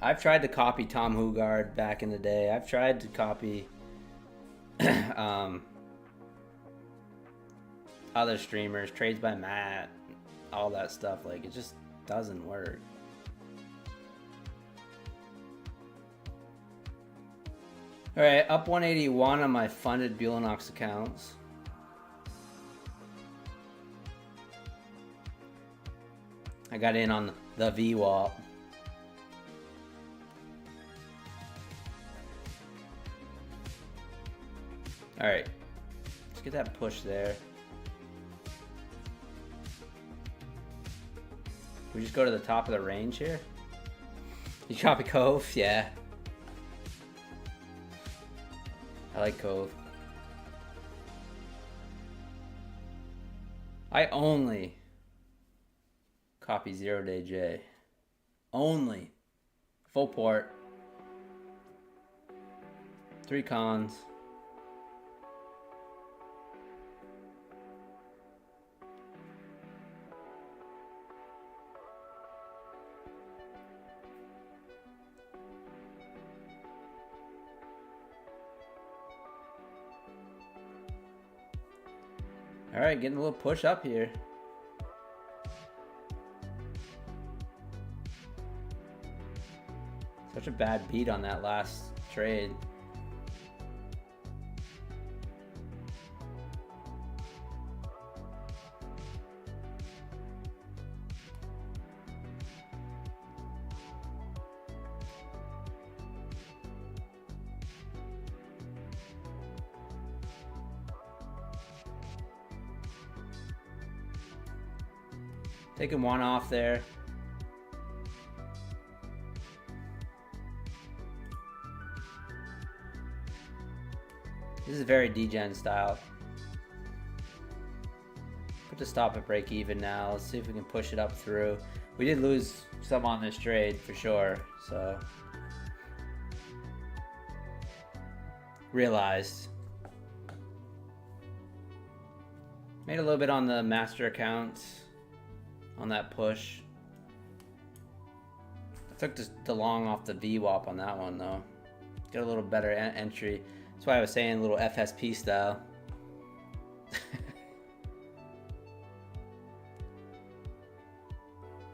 to copy Tom Hugard back in the day. I've tried to copy other streamers, trades by Matt, all that stuff. Like, it just doesn't work. All right, up 181 on my funded Bulenox accounts. I got in on the VWAP. All right, let's get that push there. We just go to the top of the range here. You copy Cove? Yeah. I like Cove. I only copy 0 day J. Only. Full port. 3 cons. All right, getting a little push up here. Such a bad beat on that last trade. Taking one off there. This is very degen style. Put the stop at break even now. Let's see if we can push it up through. We did lose some on this trade for sure, so. Realized. Made a little bit on the master account on that push. I took the long off the VWAP on that one though. Got a little better entry. That's why I was saying a little FSP style.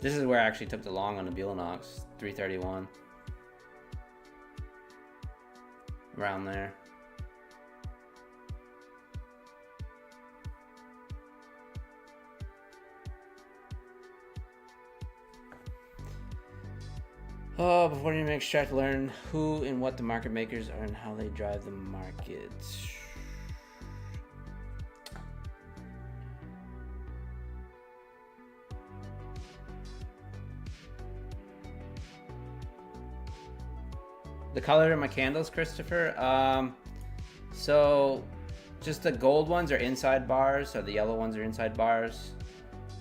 This is where I actually took the long on the Buellanox, 331. Around there. Oh, before you make strat, learn who and what the market makers are and how they drive the market. The color of my candles, Christopher. So just the gold ones are inside bars, or the yellow ones are inside bars,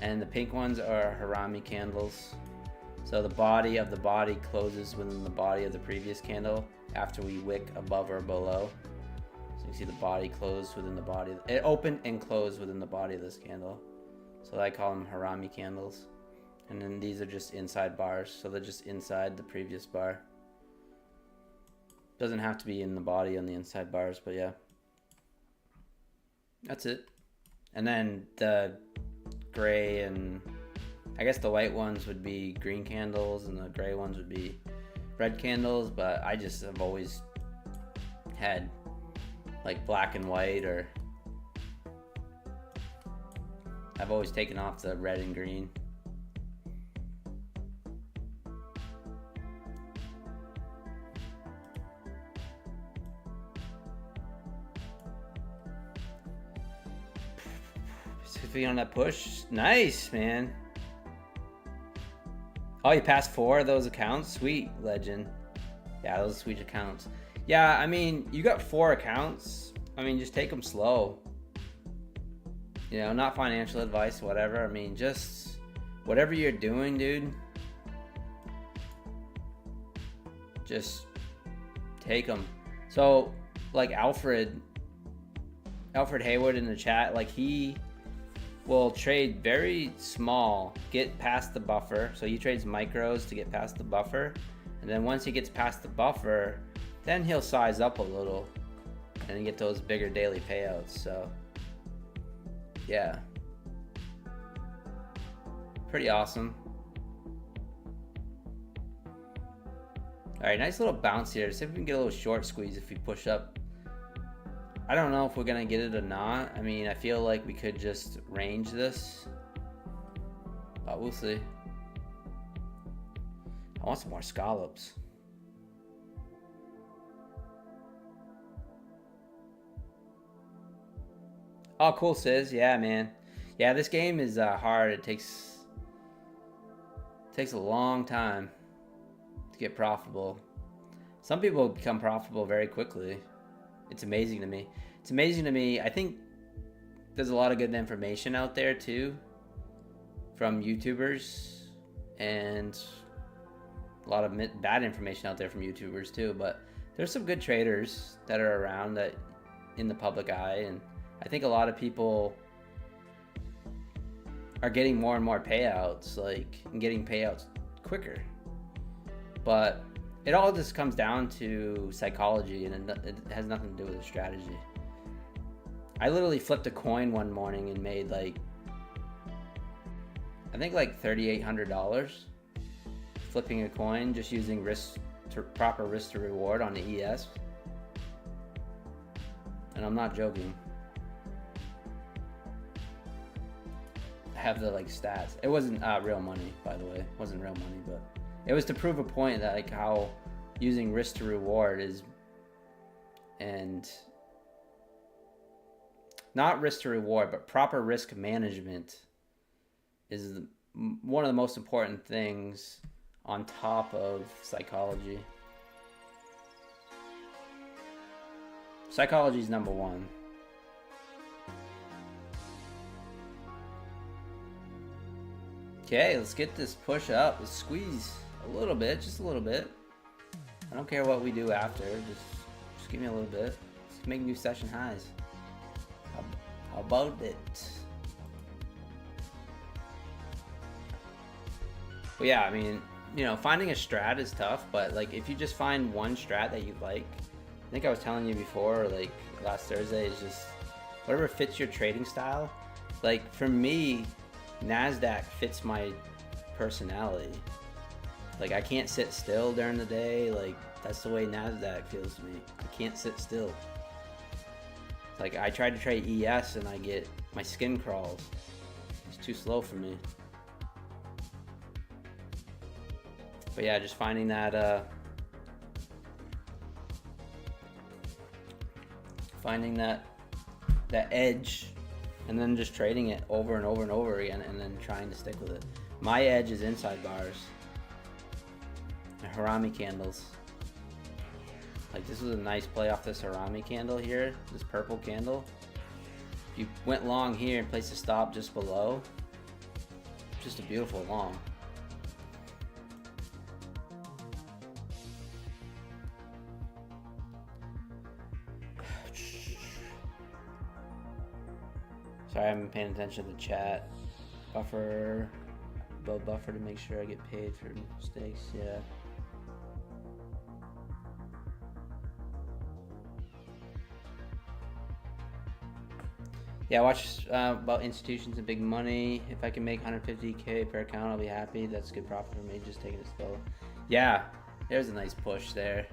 and the pink ones are Harami candles. So the body of the body closes within the body of the previous candle after we wick above or below. So you can see the body closed within the body. It opened and closed within the body of this candle. So I call them Harami candles. And then these are just inside bars. So they're just inside the previous bar. Doesn't have to be in the body on the inside bars, but yeah. That's it. And then the gray and I guess the white ones would be green candles and the gray ones would be red candles, but I just have always had like black and white, or I've always taken off the red and green. Specifically on that push. Nice, man. Oh, you passed 4 of those accounts? Sweet, legend. Yeah, those sweet accounts. Yeah, I mean, you got 4 accounts. I mean, just take them slow. You know, not financial advice, whatever. I mean, just whatever you're doing, dude. Just take them. So, like Alfred Haywood in the chat, like he will trade very small, get past the buffer. So he trades micros to get past the buffer. And then once he gets past the buffer, then he'll size up a little and get those bigger daily payouts. So yeah, pretty awesome. All right, nice little bounce here. See if we can get a little short squeeze if we push up. I don't know if we're gonna get it or not. I mean, I feel like we could just range this, but we'll see. I want some more scallops. Oh, cool, Sis. Yeah, man. Yeah, this game is hard. It takes a long time to get profitable. Some people become profitable very quickly. It's amazing to me. It's amazing to me. I think there's a lot of good information out there too from YouTubers, and a lot of bad information out there from YouTubers too. But there's some good traders that are around that in the public eye, and I think a lot of people are getting more and more payouts, like, and getting payouts quicker. But it all just comes down to psychology, and it has nothing to do with the strategy. I literally flipped a coin one morning and made like, I think like $3,800 flipping a coin just using proper risk to reward on the ES. And I'm not joking. I have the like stats. It wasn't real money, by the way. It wasn't real money, but it was to prove a point that like how using risk to reward is, and not risk to reward, but proper risk management is one of the most important things on top of psychology. Psychology is number one. Okay, let's get this push up. Let's squeeze a little bit, just a little bit. I don't care what we do after. Just give me a little bit. Let's make new session highs. How about it? But yeah, I mean, you know, finding a strat is tough, but like if you just find one strat that you like, I think I was telling you before, like last Thursday, is just whatever fits your trading style. Like for me, NASDAQ fits my personality. Like I can't sit still during the day. Like that's the way NASDAQ feels to me. I can't sit still. Like I tried to trade ES and my skin crawls. It's too slow for me. But yeah, just finding that edge, and then just trading it over and over and over again, and then trying to stick with it. My edge is inside bars, harami candles. Like this was a nice play off this harami candle here, this purple candle. If you went long here and placed a stop just below, just a beautiful long. Sorry, I haven't paying attention to the chat. Buffer to make sure I get paid for mistakes. Yeah. Yeah, watch about institutions and big money. If I can make 150K per account, I'll be happy. That's good profit for me, just taking it slow. Yeah, there's a nice push there.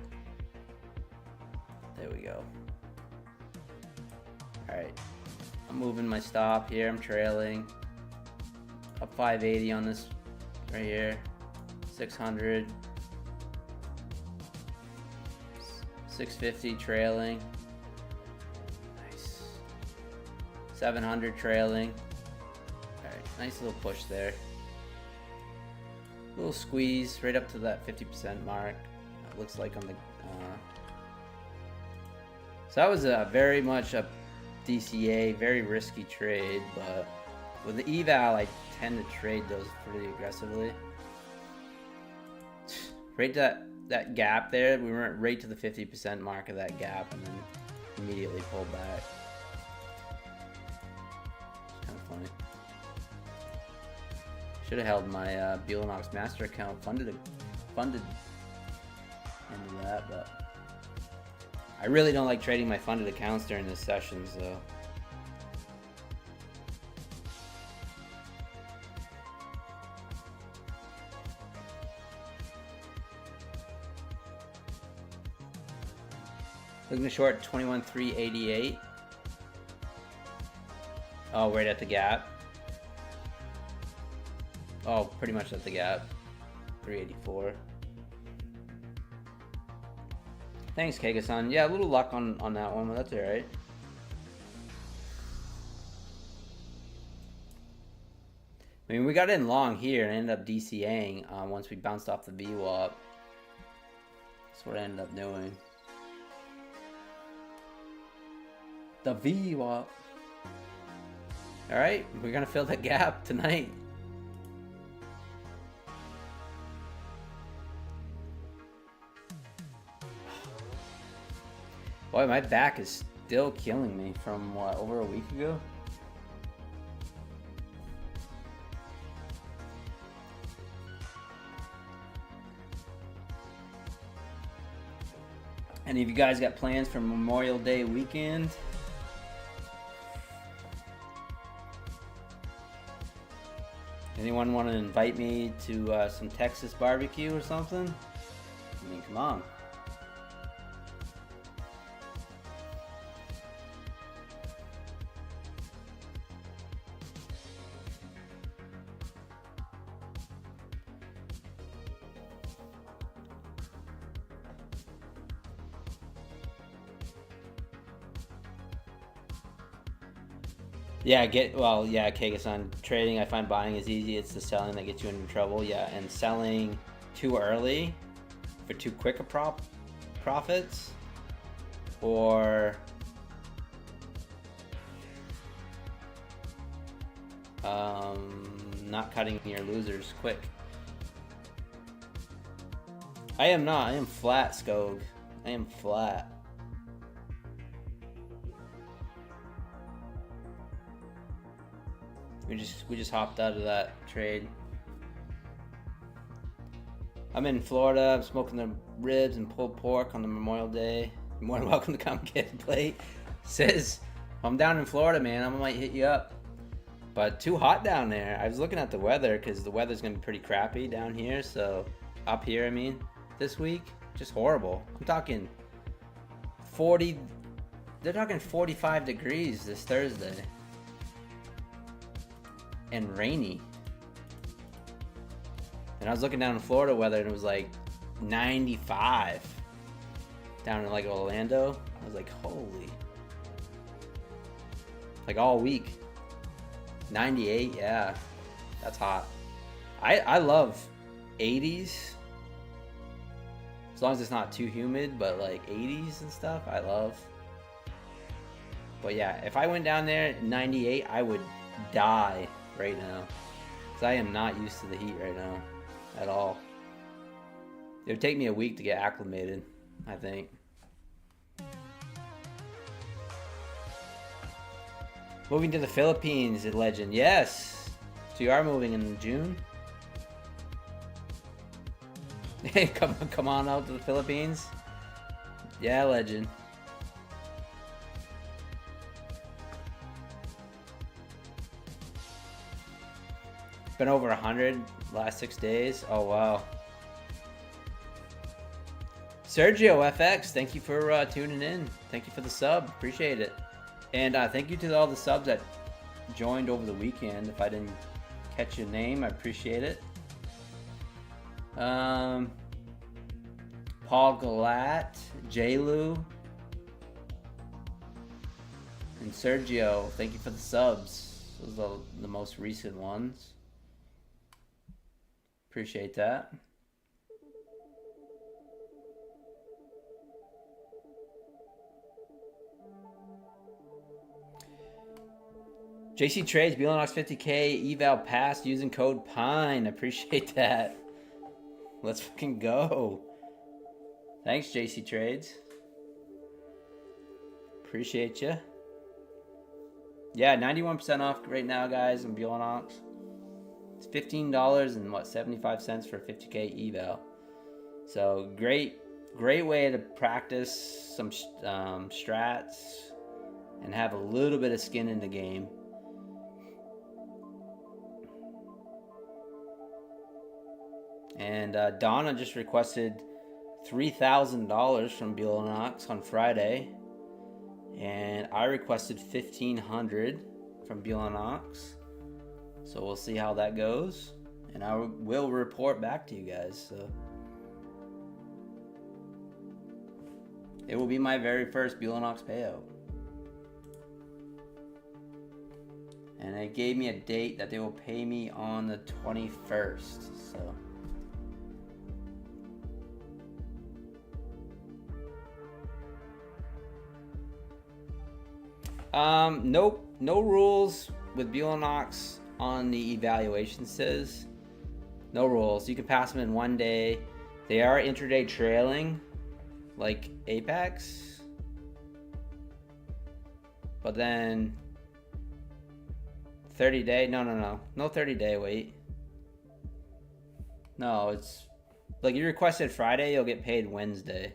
There we go. All right, I'm moving my stop here. I'm trailing. Up 580 on this right here. 600. 650 trailing. 700 trailing. Alright, nice little push there. Little squeeze right up to that 50% mark. It looks like on the... So that was a very much a DCA, very risky trade, but with the eval, I tend to trade those pretty aggressively. Right that gap there, we went right to the 50% mark of that gap and then immediately pulled back. Funny. Should have held my Buellanox master account funded into that, but I really don't like trading my funded accounts during this session, so looking to short 21,388. Oh, right at the gap. Oh, pretty much at the gap. 384. Thanks, Kega-san. Yeah, a little luck on that one, but that's alright. I mean, we got in long here and ended up DCAing once we bounced off the VWAP. That's what I ended up doing. The VWAP. Alright, we're gonna fill that gap tonight. Boy, my back is still killing me from what, over a week ago? Any of you guys got plans for Memorial Day weekend? Anyone want to invite me to some Texas barbecue or something? I mean, come on. Yeah, Kagasan, trading, I find buying is easy. It's the selling that gets you into trouble. Yeah, and selling too early for too quick a profits, or not cutting your losers quick. I am not. I am flat, Skog. I am flat. We just hopped out of that trade. I'm in Florida. I'm smoking the ribs and pulled pork on the Memorial Day. You're more than welcome to come get a plate. Says, I'm down in Florida, man. I might hit you up. But too hot down there. I was looking at the weather because the weather's going to be pretty crappy down here. So up here, I mean, this week, just horrible. I'm talking 40. They're talking 45 degrees this Thursday. And rainy. And I was looking down in Florida weather and it was like 95 down in like Orlando. I was like, holy. Like all week. 98, yeah. That's hot. I love 80s. As long as it's not too humid, but like 80s and stuff, I love. But yeah, if I went down there 98, I would die right now, because I am not used to the heat right now at all. It would take me a week to get acclimated, I think. Moving to the Philippines, legend. Yes, so you are moving in June. Hey, come on out to the Philippines. Yeah, legend. Been over 100 last 6 days. Oh, wow. Sergio FX, thank you for tuning in. Thank you for the sub. Appreciate it. And thank you to all the subs that joined over the weekend. If I didn't catch your name, I appreciate it. Paul Galat, J-Lu, and Sergio, thank you for the subs. Those are the most recent ones. Appreciate that. JC Trades, Bealonox 50K, eval passed using code PINE. Appreciate that. Let's fucking go. Thanks, JC Trades. Appreciate you. Yeah, 91% off right now, guys, on Bealonox. It's $15 and what, 75 cents for 50K eval. So great way to practice some strats and have a little bit of skin in the game. And Donna just requested $3,000 from Bealonox on Friday, and I requested $1,500 from Bealonox. So we'll see how that goes, and I will report back to you guys. So it will be my very first Bealonox payout, and they gave me a date that they will pay me on the 21st. So. Nope, no rules with Bealonox on the evaluation says. No rules. You can pass them in one day. They are intraday trailing, like Apex. But then 30 day, no 30 day wait. No, it's like you requested Friday, you'll get paid Wednesday.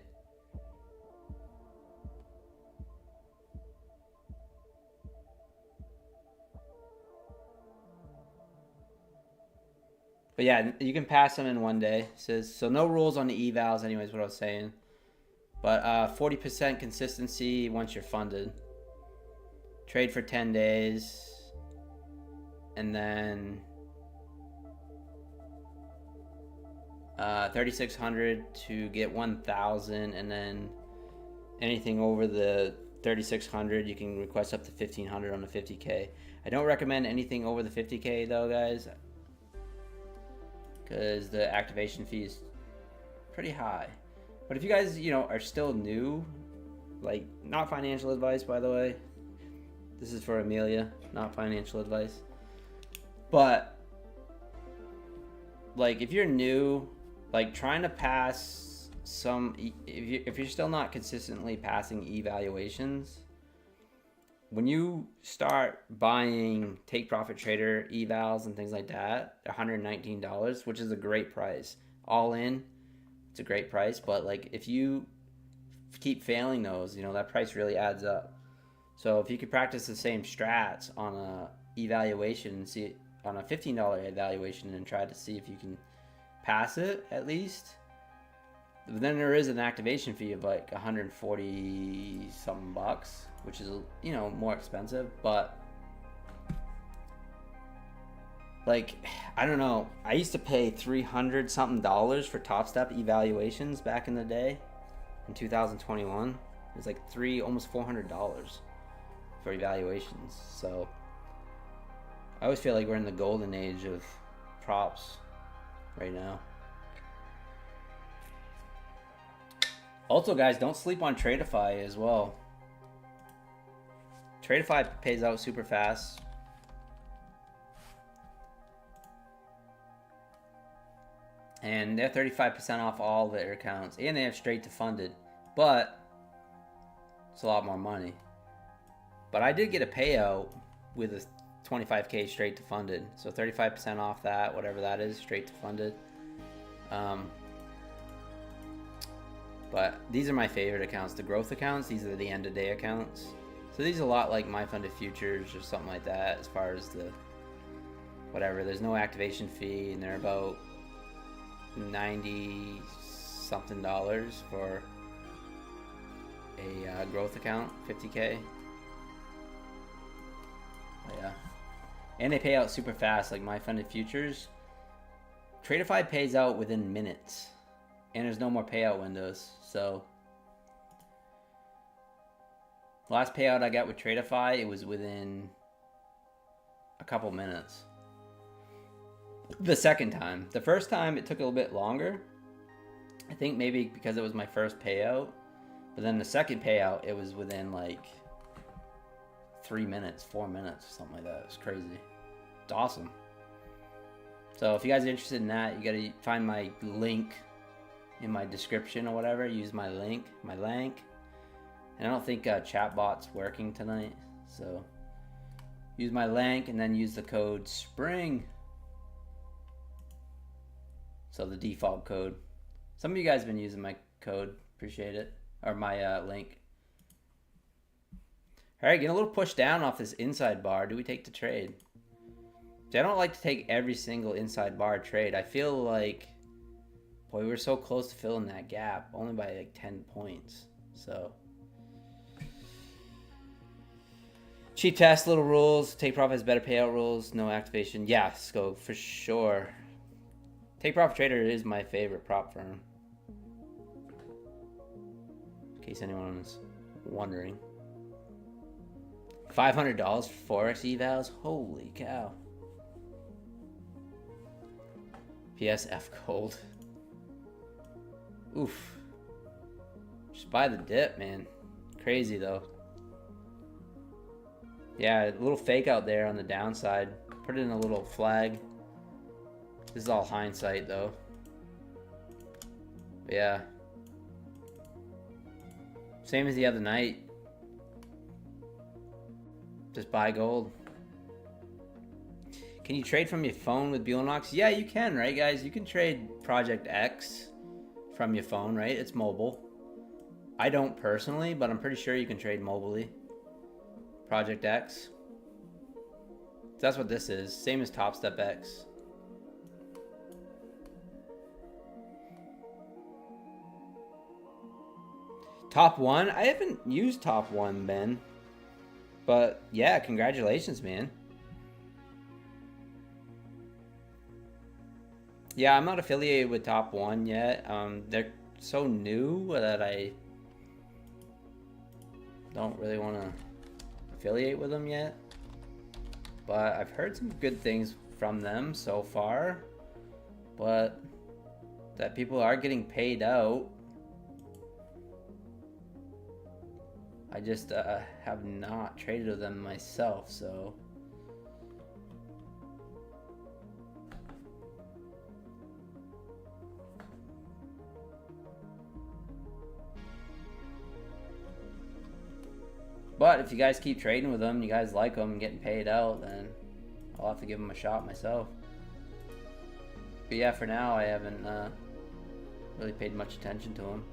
But yeah, you can pass them in one day. It says so. No rules on the evals, anyways. What I was saying. But 40% consistency once you're funded. Trade for 10 days, and then 3,600 to get 1,000, and then anything over the 3,600 you can request up to 1,500 on the 50K. I don't recommend anything over the 50K though, guys, because the activation fee is pretty high. But if you guys, are still new, like, not financial advice, by the way. This is for Amelia, not financial advice. But, like, if you're new, like, trying to pass some, if you're still not consistently passing evaluations, when you start buying Take Profit Trader evals and things like that, $119, which is a great price. All in, it's a great price. But, like, if you keep failing those, that price really adds up. So if you could practice the same strats on a evaluation, see on a $15 evaluation, and try to see if you can pass it at least. But then there is an activation fee of like 140 something bucks, which is more expensive. But like, I don't know. I used to pay $300 something for Top Step evaluations back in the day, in 2021. It was like almost $400 for evaluations. So I always feel like we're in the golden age of props right now. Also, guys, don't sleep on Tradeify as well. Tradeify pays out super fast. And they're 35% off all their accounts. And they have straight to funded. But it's a lot more money. But I did get a payout with a 25K straight to funded. So 35% off that, whatever that is, straight to funded. But these are my favorite accounts. The growth accounts, these are the end of day accounts. So these are a lot like my funded futures or something like that as far as the whatever. There's no activation fee, and they're about 90 something dollars for a growth account, 50K. But yeah. And they pay out super fast, like my funded futures. Tradeify pays out within minutes. And there's no more payout windows. So last payout I got with Tradeify, it was within a couple minutes. The second time. The first time it took a little bit longer. I think maybe because it was my first payout. But then the second payout, it was within like 3 minutes, 4 minutes, something like that. It was crazy. It's awesome. So if you guys are interested in that, you gotta find my link in my description or whatever. Use my link. And I don't think chatbot's working tonight, so use my link and then use the code SPRING. So the default code. Some of you guys have been using my code. Appreciate it. Or my link. Alright, getting a little pushed down off this inside bar. Do we take the trade? See, I don't like to take every single inside bar trade. I feel like, boy, we were so close to filling that gap. Only by like 10 points. So cheap test, little rules. Take Profit has better payout rules. No activation. Yeah, Scope, for sure. Take Profit Trader is my favorite prop firm. In case anyone is wondering. $500 for Forex evals? Holy cow. PSF gold. Oof. Just buy the dip, man. Crazy though. Yeah, a little fake out there on the downside. Put it in a little flag. This is all hindsight though. But yeah. Same as the other night. Just buy gold. Can you trade from your phone with Buellnox? Yeah, you can, right, guys? You can trade Project X from your phone, right? It's mobile. I don't personally, but I'm pretty sure you can trade mobilely. Project X. That's what this is. Same as Top Step X. Top One? I haven't used Top One, Ben. But yeah, congratulations, man. Yeah, I'm not affiliated with Top One yet. They're so new that I don't really want to affiliate with them yet. But I've heard some good things from them so far. But that people are getting paid out. I just have not traded with them myself, so. But if you guys keep trading with them, you guys like them and getting paid out, then I'll have to give them a shot myself. But yeah, for now, I haven't really paid much attention to them.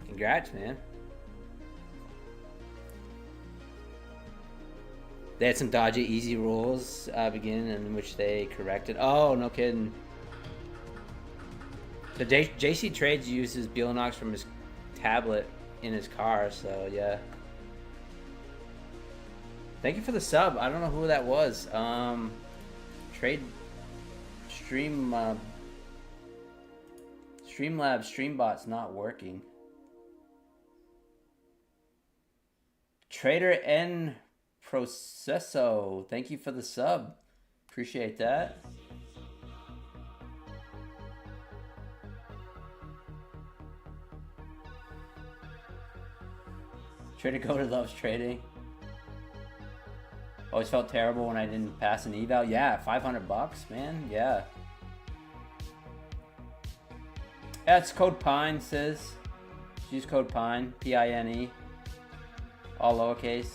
Congrats, man. They had some dodgy easy rolls beginning in which they corrected. Oh, no kidding. So JC Trades uses Beelnox from his tablet in his car, so yeah. Thank you for the sub. I don't know who that was. Streamlabs Streambot's not working. Trader N Processo, thank you for the sub. Appreciate that. Trader Coder loves trading. Always felt terrible when I didn't pass an eval. Yeah, 500 bucks, man. Yeah. Yeah, it's code PINE, sis. Use code PINE, P-I-N-E. All lowercase.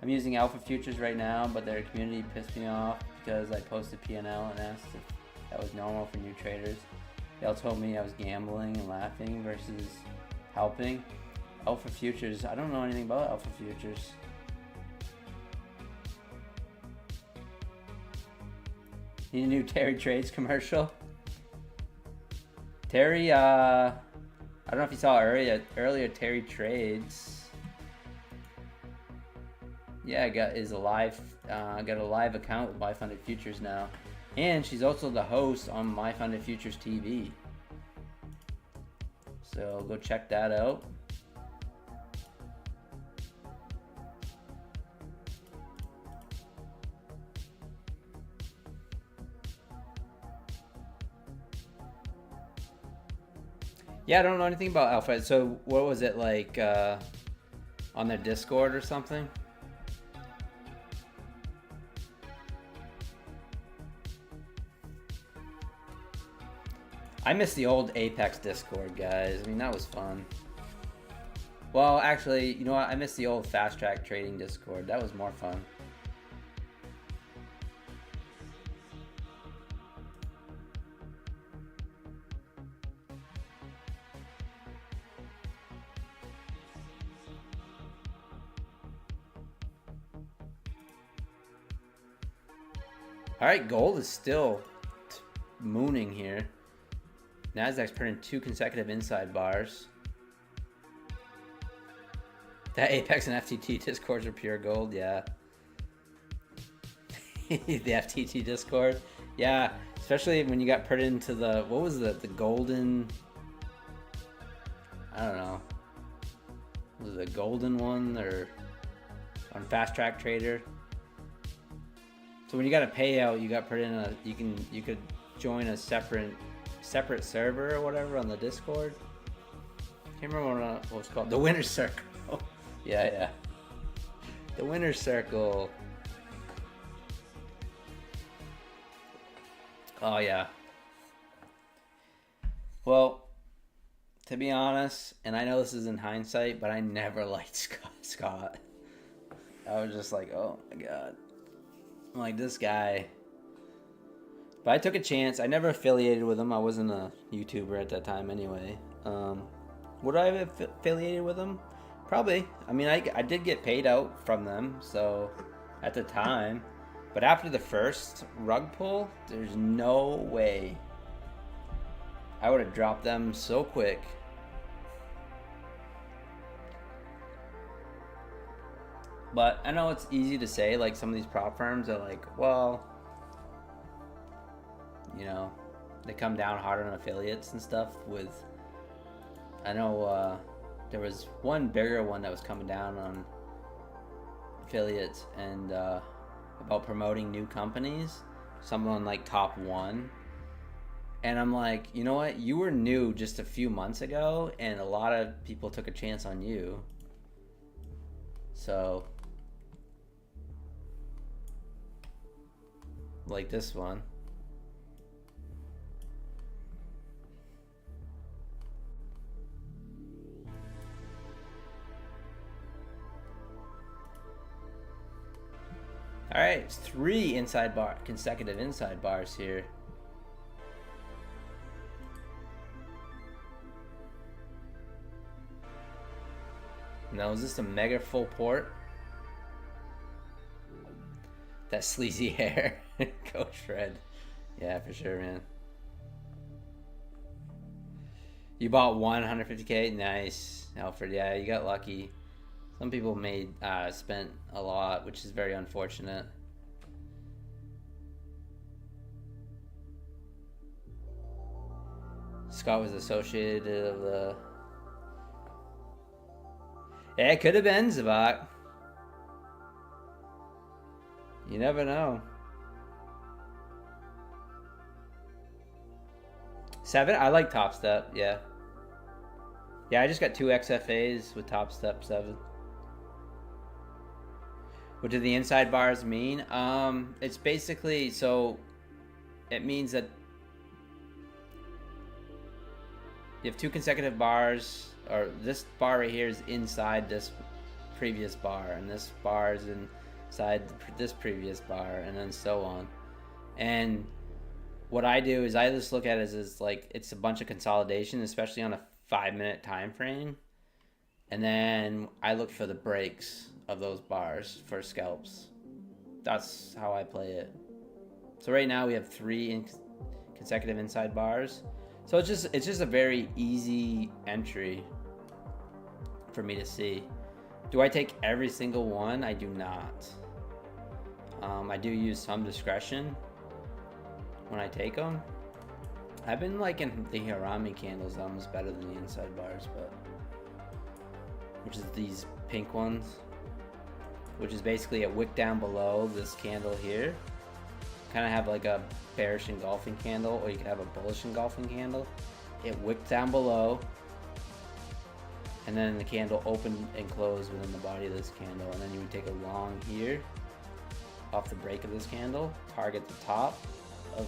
I'm using Alpha Futures right now, but their community pissed me off because I posted P&L and asked if that was normal for new traders. They all told me I was gambling and laughing versus helping. Alpha Futures, I don't know anything about Alpha Futures. Need a new Terry Trades commercial? Terry, I don't know if you saw earlier Terry Trades. Yeah, got a live account with My Funded Futures now, and she's also the host on My Funded Futures TV. So go check that out. Yeah, I don't know anything about Alpha. So what was it like on their Discord or something? I miss the old Apex Discord, guys. I mean, that was fun. Well, actually, you know what? I miss the old Fast Track Trading Discord. That was more fun. All right, gold is still mooning here. Nasdaq's printing 2 consecutive inside bars. That Apex and FTT Discords are pure gold, yeah. The FTT Discord, yeah. Especially when you got put into the, what was the golden, I don't know. Was it a golden one or on Fast Track Trader? So when you got a payout, you got put in a, you could join a separate server or whatever on the Discord. Can't remember what it was called. The Winner's Circle. Yeah. The Winner's Circle. Oh yeah. Well, to be honest, and I know this is in hindsight, but I never liked Scott. I was just like, oh my god. I'm like, this guy. But I took a chance. I never affiliated with him. I wasn't a YouTuber at that time anyway. Would I have affiliated with him? Probably. I mean, I did get paid out from them, so at the time. But after the first rug pull, there's no way I would have dropped them so quick. But I know it's easy to say, like some of these prop firms are like, well, you know, they come down hard on affiliates and stuff with, I know there was one bigger one that was coming down on affiliates and about promoting new companies, someone like Top One. And I'm like, you know what? You were new just a few months ago, and a lot of people took a chance on you. So, like this one. All right, it's 3 consecutive inside bars here. Now, is this a mega full port? That sleazy hair. Coach Fred. Yeah, for sure, man. You bought 150K? Nice, Alfred. Yeah, you got lucky. Some people spent a lot, which is very unfortunate. Scott was associated of the... Yeah, it could have been Zavak. You never know. 7? I like Top Step, yeah. Yeah, I just got 2 XFAs with Top Step 7. What do the inside bars mean? It's basically, so it means that you have 2 consecutive bars, or this bar right here is inside this previous bar, and this bar is inside this previous bar, and then so on. And what I do is I just look at it as like it's a bunch of consolidation, especially on a 5-minute time frame. And then I look for the breaks of those bars for scalps. That's how I play it. So right now we have 3 consecutive inside bars. So it's just a very easy entry for me to see. Do I take every single one? I do not. I do use some discretion when I take them. I've been liking the Harami candles almost better than the inside bars, but which is these pink ones, which is basically a wick down below this candle here. Kind of have like a bearish engulfing candle, or you could have a bullish engulfing candle. It wicked down below, and then the candle opened and closed within the body of this candle, and then you would take a long here off the break of this candle, target the top of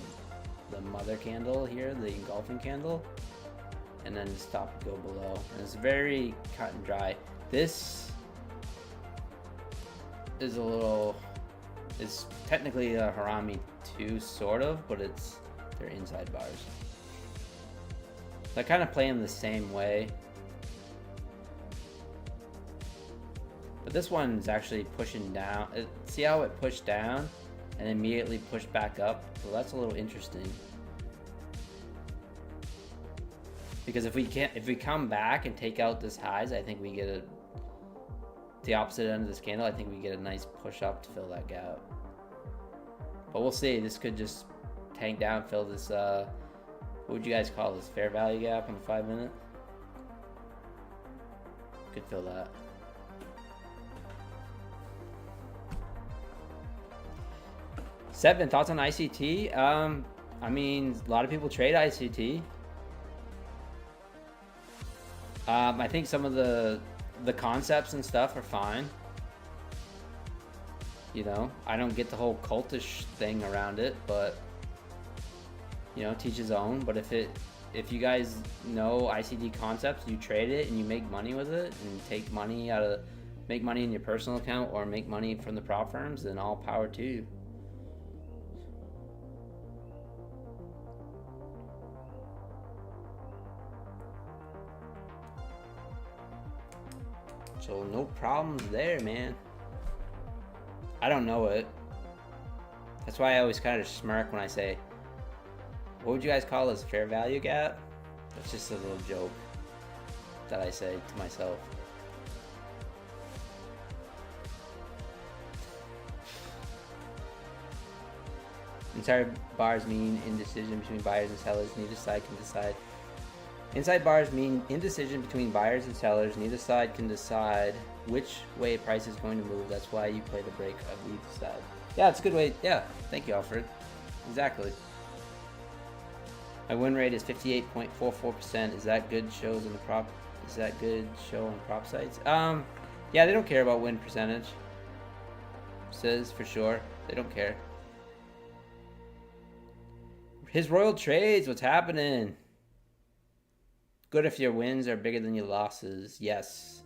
the mother candle here, the engulfing candle, and then stop and go below. And it's very cut and dry. This is a little, it's technically a Harami 2 sort of, but they're inside bars. So I kind of play them the same way. But this one's actually pushing down. See how it pushed down and immediately pushed back up? Well, that's a little interesting. Because if we come back and take out this highs, I think we get the opposite end of this candle. I think we get a nice push up to fill that gap. But we'll see. This could just tank down, fill this, what would you guys call this? Fair value gap on the 5-minute? Could fill that. Seven, thoughts on ICT? I mean, a lot of people trade ICT. I think some of the concepts and stuff are fine. You know, I don't get the whole cultish thing around it, but you know, teach his own. But if you guys know ICT concepts, you trade it and you make money with it, and make money in your personal account or make money from the prop firms, then all power to you. So no problems there, man. I don't know it. That's why I always kind of smirk when I say, what would you guys call this, fair value gap? That's just a little joke that I say to myself. Inside bars mean indecision between buyers and sellers. Neither side can decide. Inside bars mean indecision between buyers and sellers. Neither side can decide which way price is going to move. That's why you play the break of each side. Yeah, it's a good way. Yeah, thank you, Alfred. Exactly. My win rate is 58.44%. Is that good? Shows in the prop. Is that good? Show on prop sites? Yeah, they don't care about win percentage. Says for sure. They don't care. His Royal Trades, what's happening? Good if your wins are bigger than your losses. Yes.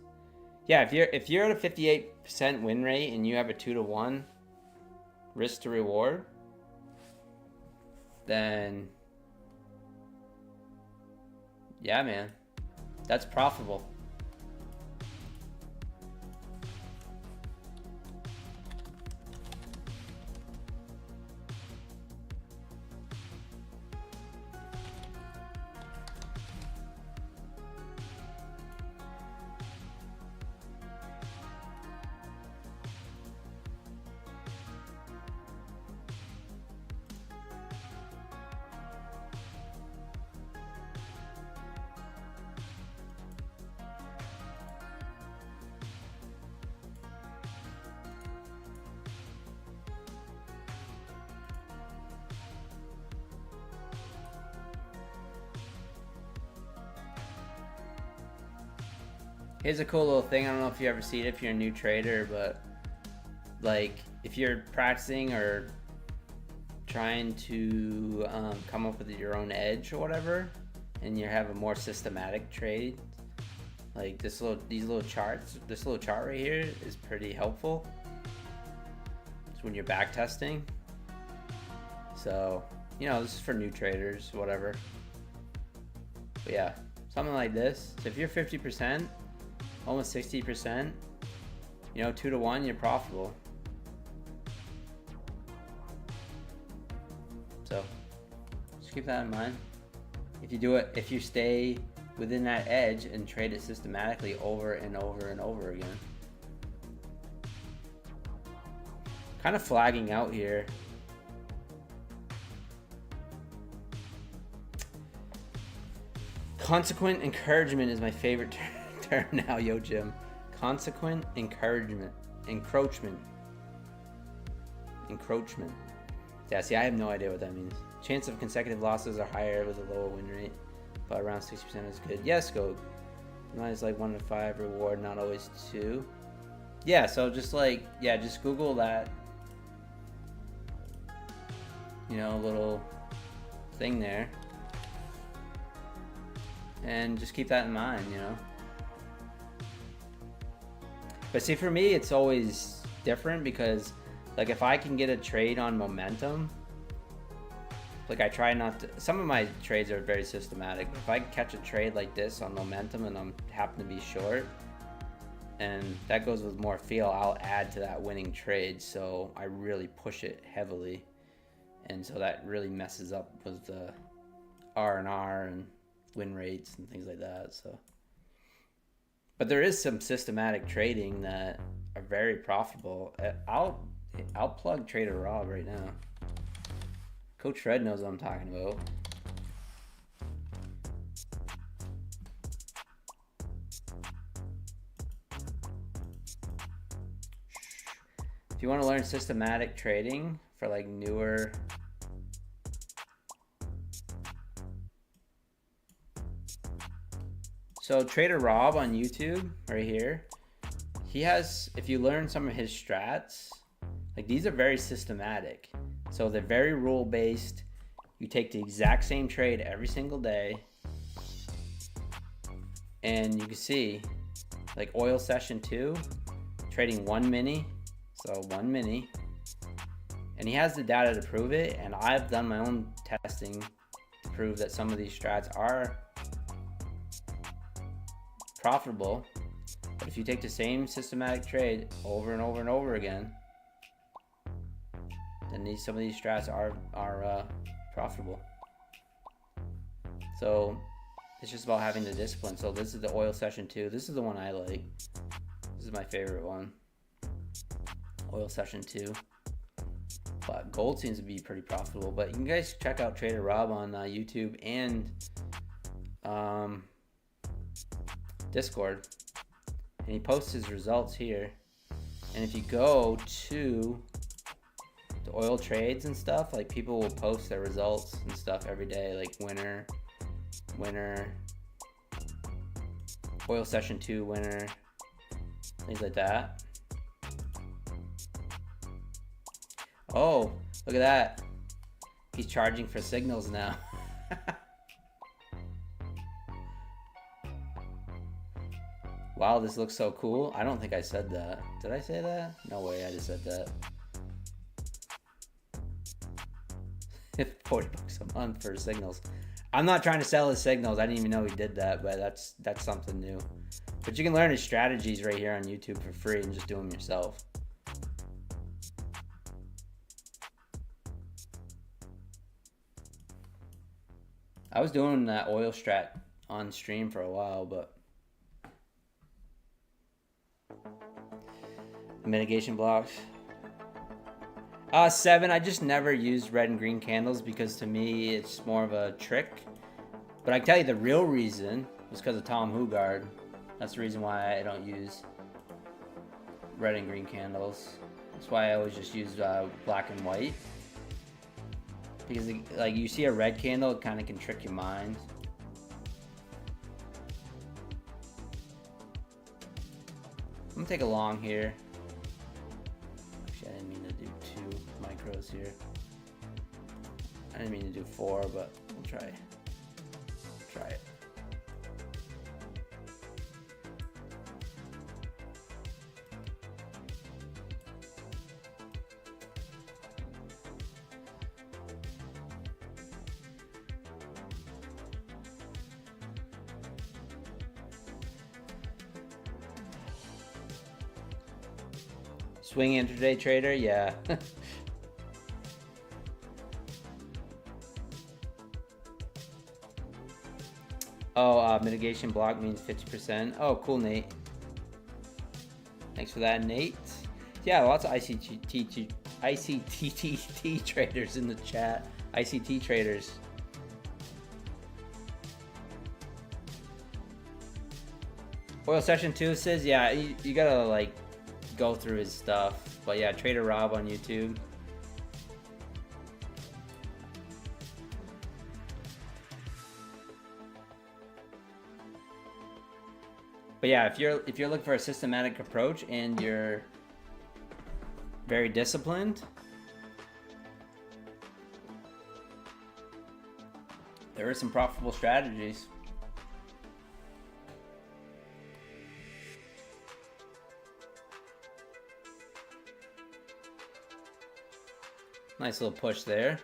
Yeah, if you're at a 58% win rate and you have a 2-to-1 risk to reward, then yeah, man, that's profitable. Here's a cool little thing. I don't know if you ever see it if you're a new trader, but like if you're practicing or trying to come up with your own edge or whatever, and you have a more systematic trade, like these little charts, this little chart right here is pretty helpful. It's when you're back testing. So, you know, this is for new traders, whatever. But yeah, something like this. So if you're 50%, almost 60%, you know, 2-to-1, you're profitable. So just keep that in mind. If you do it, if you stay within that edge and trade it systematically over and over and over again. Kind of flagging out here. Consequent encouragement is my favorite term now, yo Jim. Consequent encouragement. Encroachment. Yeah, see, I have no idea what that means. Chance of consecutive losses are higher with a lower win rate, but around 60% is good. Yes, go. Mine is like 1 to 5 reward, not always 2. Yeah, so just like, yeah, just Google that. You know, little thing there. And just keep that in mind, you know. But see, for me, it's always different because, like, if I can get a trade on momentum, like I try not to, some of my trades are very systematic. If I catch a trade like this on momentum and I'm happen to be short, and that goes with more feel, I'll add to that winning trade. So I really push it heavily. And so that really messes up with the R&R and win rates and things like that. So, but there is some systematic trading that are very profitable. I'll plug Trader Rob right now. Coach Fred knows what I'm talking about. If you want to learn systematic trading for like newer, so Trader Rob on YouTube right here, he has, if you learn some of his strats, like these are very systematic. So they're very rule based. You take the exact same trade every single day. And you can see like oil session 2, trading 1 mini. So 1 mini. And he has the data to prove it. And I've done my own testing to prove that some of these strats are profitable. But if you take the same systematic trade over and over and over again, then some of these strats are profitable. So it's just about having the discipline. So this is the oil session 2. This is the one I like. This is my favorite one. Oil session 2. But gold seems to be pretty profitable. But you can guys check out Trader Rob on YouTube and Discord. And he posts his results here. And if you go to the oil trades and stuff, like people will post their results and stuff every day, like winner, oil session 2 winner, things like that. Oh, look at that. He's charging for signals now. Wow, this looks so cool. I don't think I said that. Did I say that? No way, I just said that. 40 bucks a month for signals. I'm not trying to sell his signals. I didn't even know he did that, but that's something new. But you can learn his strategies right here on YouTube for free and just do them yourself. I was doing that oil strat on stream for a while, but mitigation blocks. 7, I just never used red and green candles because to me it's more of a trick. But I can tell you the real reason was because of Tom Hugard. That's the reason why I don't use red and green candles. That's why I always just use black and white. Because like you see a red candle, it kind of can trick your mind. I'm gonna take a long here. Actually, I didn't mean to do 2 micros here. I didn't mean to do 4, but we'll try it. Swing intraday trader, yeah. Oh, mitigation block means 50%. Oh, cool, Nate. Thanks for that, Nate. Yeah, lots of ICTT traders in the chat. ICT traders. Oil session 2 says, yeah, you gotta like go through his stuff. But yeah, Trader Rob on YouTube. But yeah, if you're looking for a systematic approach and you're very disciplined, there are some profitable strategies. Nice little push there.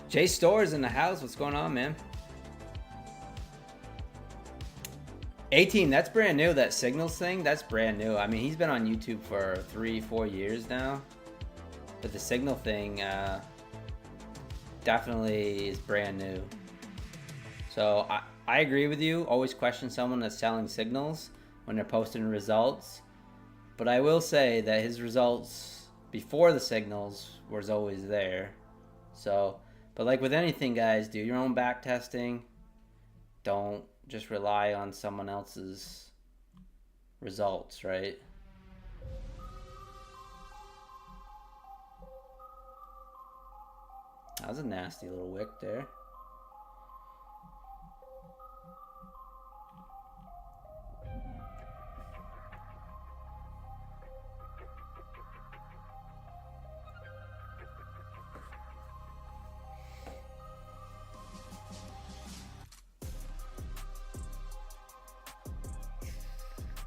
Jay Store's in the house. What's going on, man? A-Team, that's brand new. That signals thing, that's brand new. I mean, he's been on YouTube for 3-4 years now. But the signal thing definitely is brand new. So I agree with you. Always question someone that's selling signals when they're posting results. But I will say that his results before the signals was always there. So, but like with anything, guys, do your own back testing. Don't just rely on someone else's results, right? That was a nasty little wick there.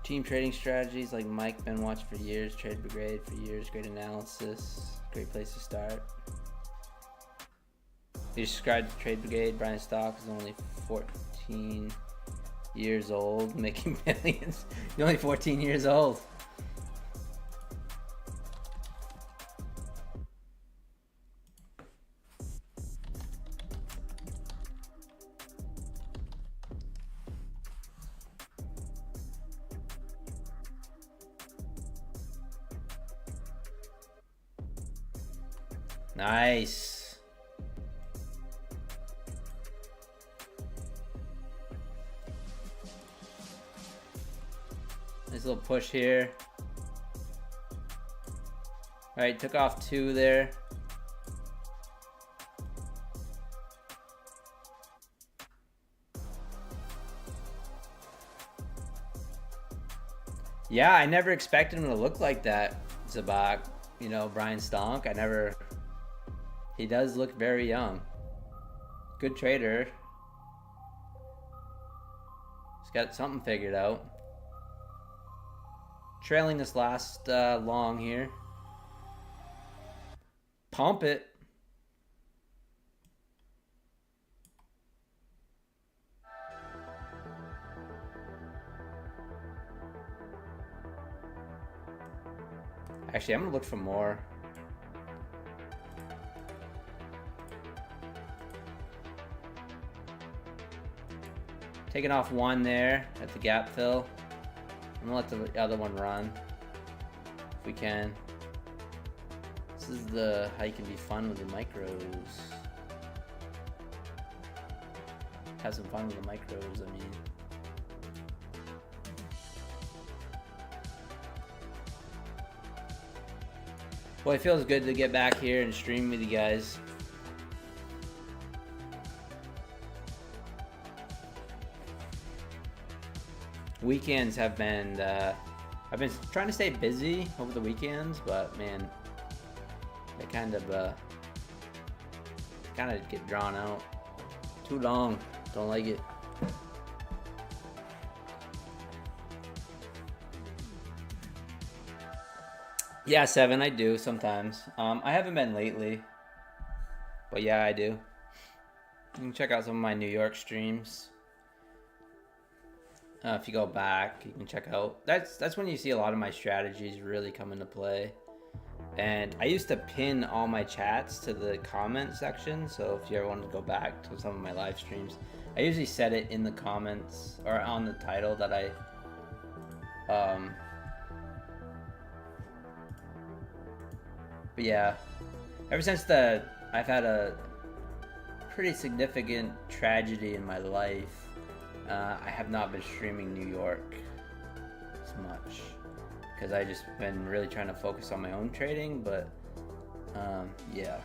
Team trading strategies like Mike been watching for years, Trade Brigade for years, great analysis, great place to start. You subscribe to Trade Brigade, Brian Stock is only 14. years old, making millions. You're only 14 years old. Nice. Nice little push here. All right, took off 2 there. Yeah, I never expected him to look like that, Zabak. You know, Brian Stonk. He does look very young. Good trader. He's got something figured out. Trailing this last long here. Pump it. Actually, I'm gonna look for more. Taking off 1 there at the gap fill. I'm gonna let the other one run if we can. This is the how you can be fun with the micros. Have some fun with the micros, I mean. Well, it feels good to get back here and stream with you guys. Weekends have been, I've been trying to stay busy over the weekends, but man, they kind of get drawn out. Too long, don't like it. Yeah, 7, I do sometimes. I haven't been lately, but yeah, I do. You can check out some of my New York streams. If you go back, you can check out. That's when you see a lot of my strategies really come into play. And I used to pin all my chats to the comment section, so if you ever want to go back to some of my live streams, I usually set it in the comments or on the title that I but yeah, ever since I've had a pretty significant tragedy in my life, I have not been streaming New York as much because I just been really trying to focus on my own trading, but yeah.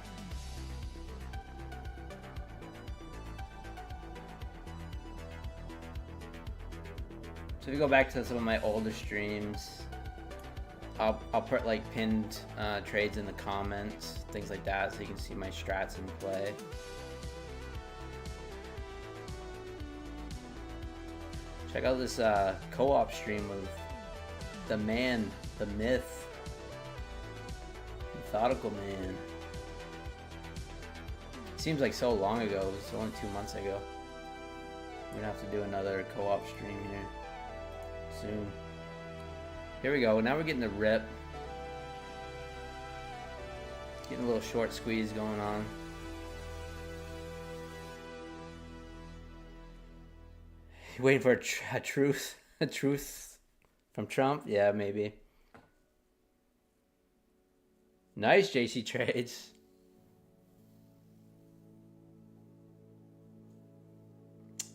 So if you go back to some of my older streams, I'll put like pinned trades in the comments, things like that, so you can see my strats in play. Check out this co-op stream with the man, the myth, Methodical Man. Seems like so long ago. It was only 2 months ago. We're gonna have to do another co-op stream here soon. Here we go. Now we're getting the rip. Getting a little short squeeze going on. Waiting for a truth from Trump? Yeah, maybe. Nice JC trades.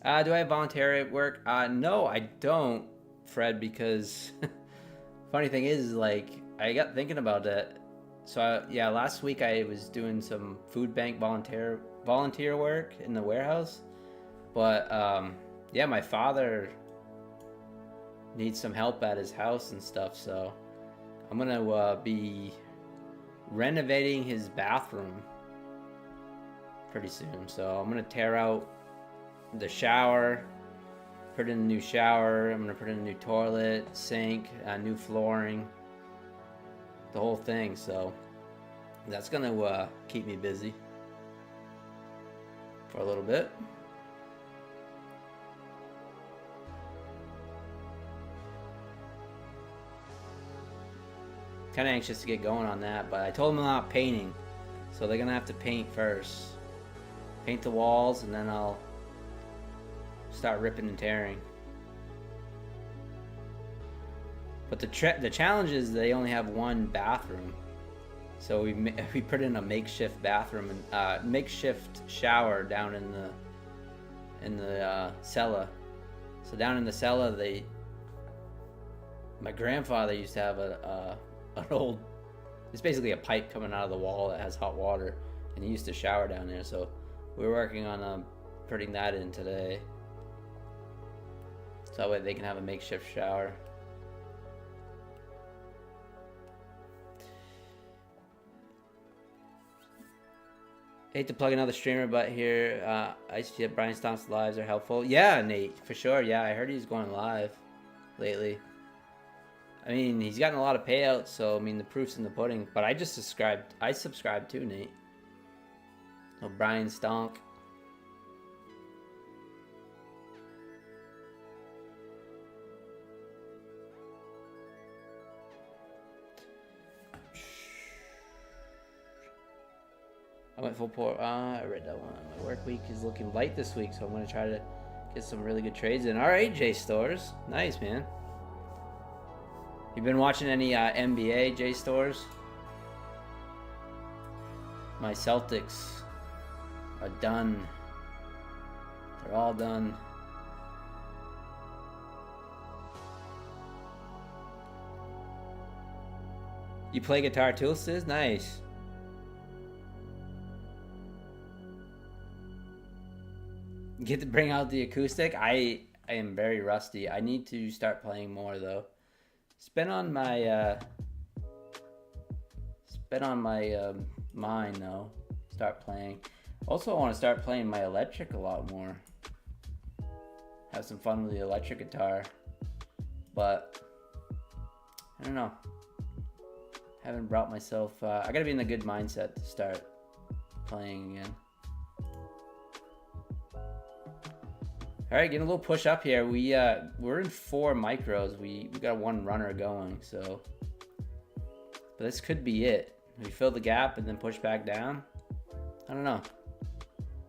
Do I have voluntary work? No, I don't, Fred, because funny thing is, like, I got thinking about it. So yeah, last week I was doing some food bank volunteer work in the warehouse, but yeah, my father needs some help at his house and stuff, so I'm gonna be renovating his bathroom pretty soon. So I'm gonna tear out the shower, put in a new shower, I'm gonna put in a new toilet, sink, new flooring, the whole thing. So that's gonna keep me busy for a little bit. kind of anxious to get going on that, but I told them I'm not painting, so they're gonna have to paint first. Paint the walls, and then I'll start ripping and tearing. But the challenge is they only have one bathroom, so we put in a makeshift bathroom and makeshift shower down in the cellar. So down in the cellar, my grandfather used to have an old, it's basically a pipe coming out of the wall that has hot water, and he used to shower down there. So we're working on putting that in today, so that way they can have a makeshift shower. Hate to plug another streamer, but here, I see that Brian Stomp's lives are helpful. Yeah, Nate, for sure. Yeah, I heard he's going live lately. I mean, he's gotten a lot of payouts, so I mean, the proof's in the pudding. But I just subscribed. I subscribed too, Nate. Oh, Brian Stonk. I went full port. I read that one. My work week is looking light this week, so I'm going to try to get some really good trades in. All right, J Stores. Nice, man. You been watching any NBA, J Stores? My Celtics are done. They're all done. You play guitar too, Sis? Nice. Get to bring out the acoustic. I am very rusty. I need to start playing more though. It's been on my mind though. Start playing. Also, I want to start playing my electric a lot more. Have some fun with the electric guitar. But I don't know. Haven't brought myself. I gotta be in a good mindset to start playing again. All right, getting a little push up here. We're in 4 micros. We got one runner going, so. But this could be it. We fill the gap and then push back down. I don't know.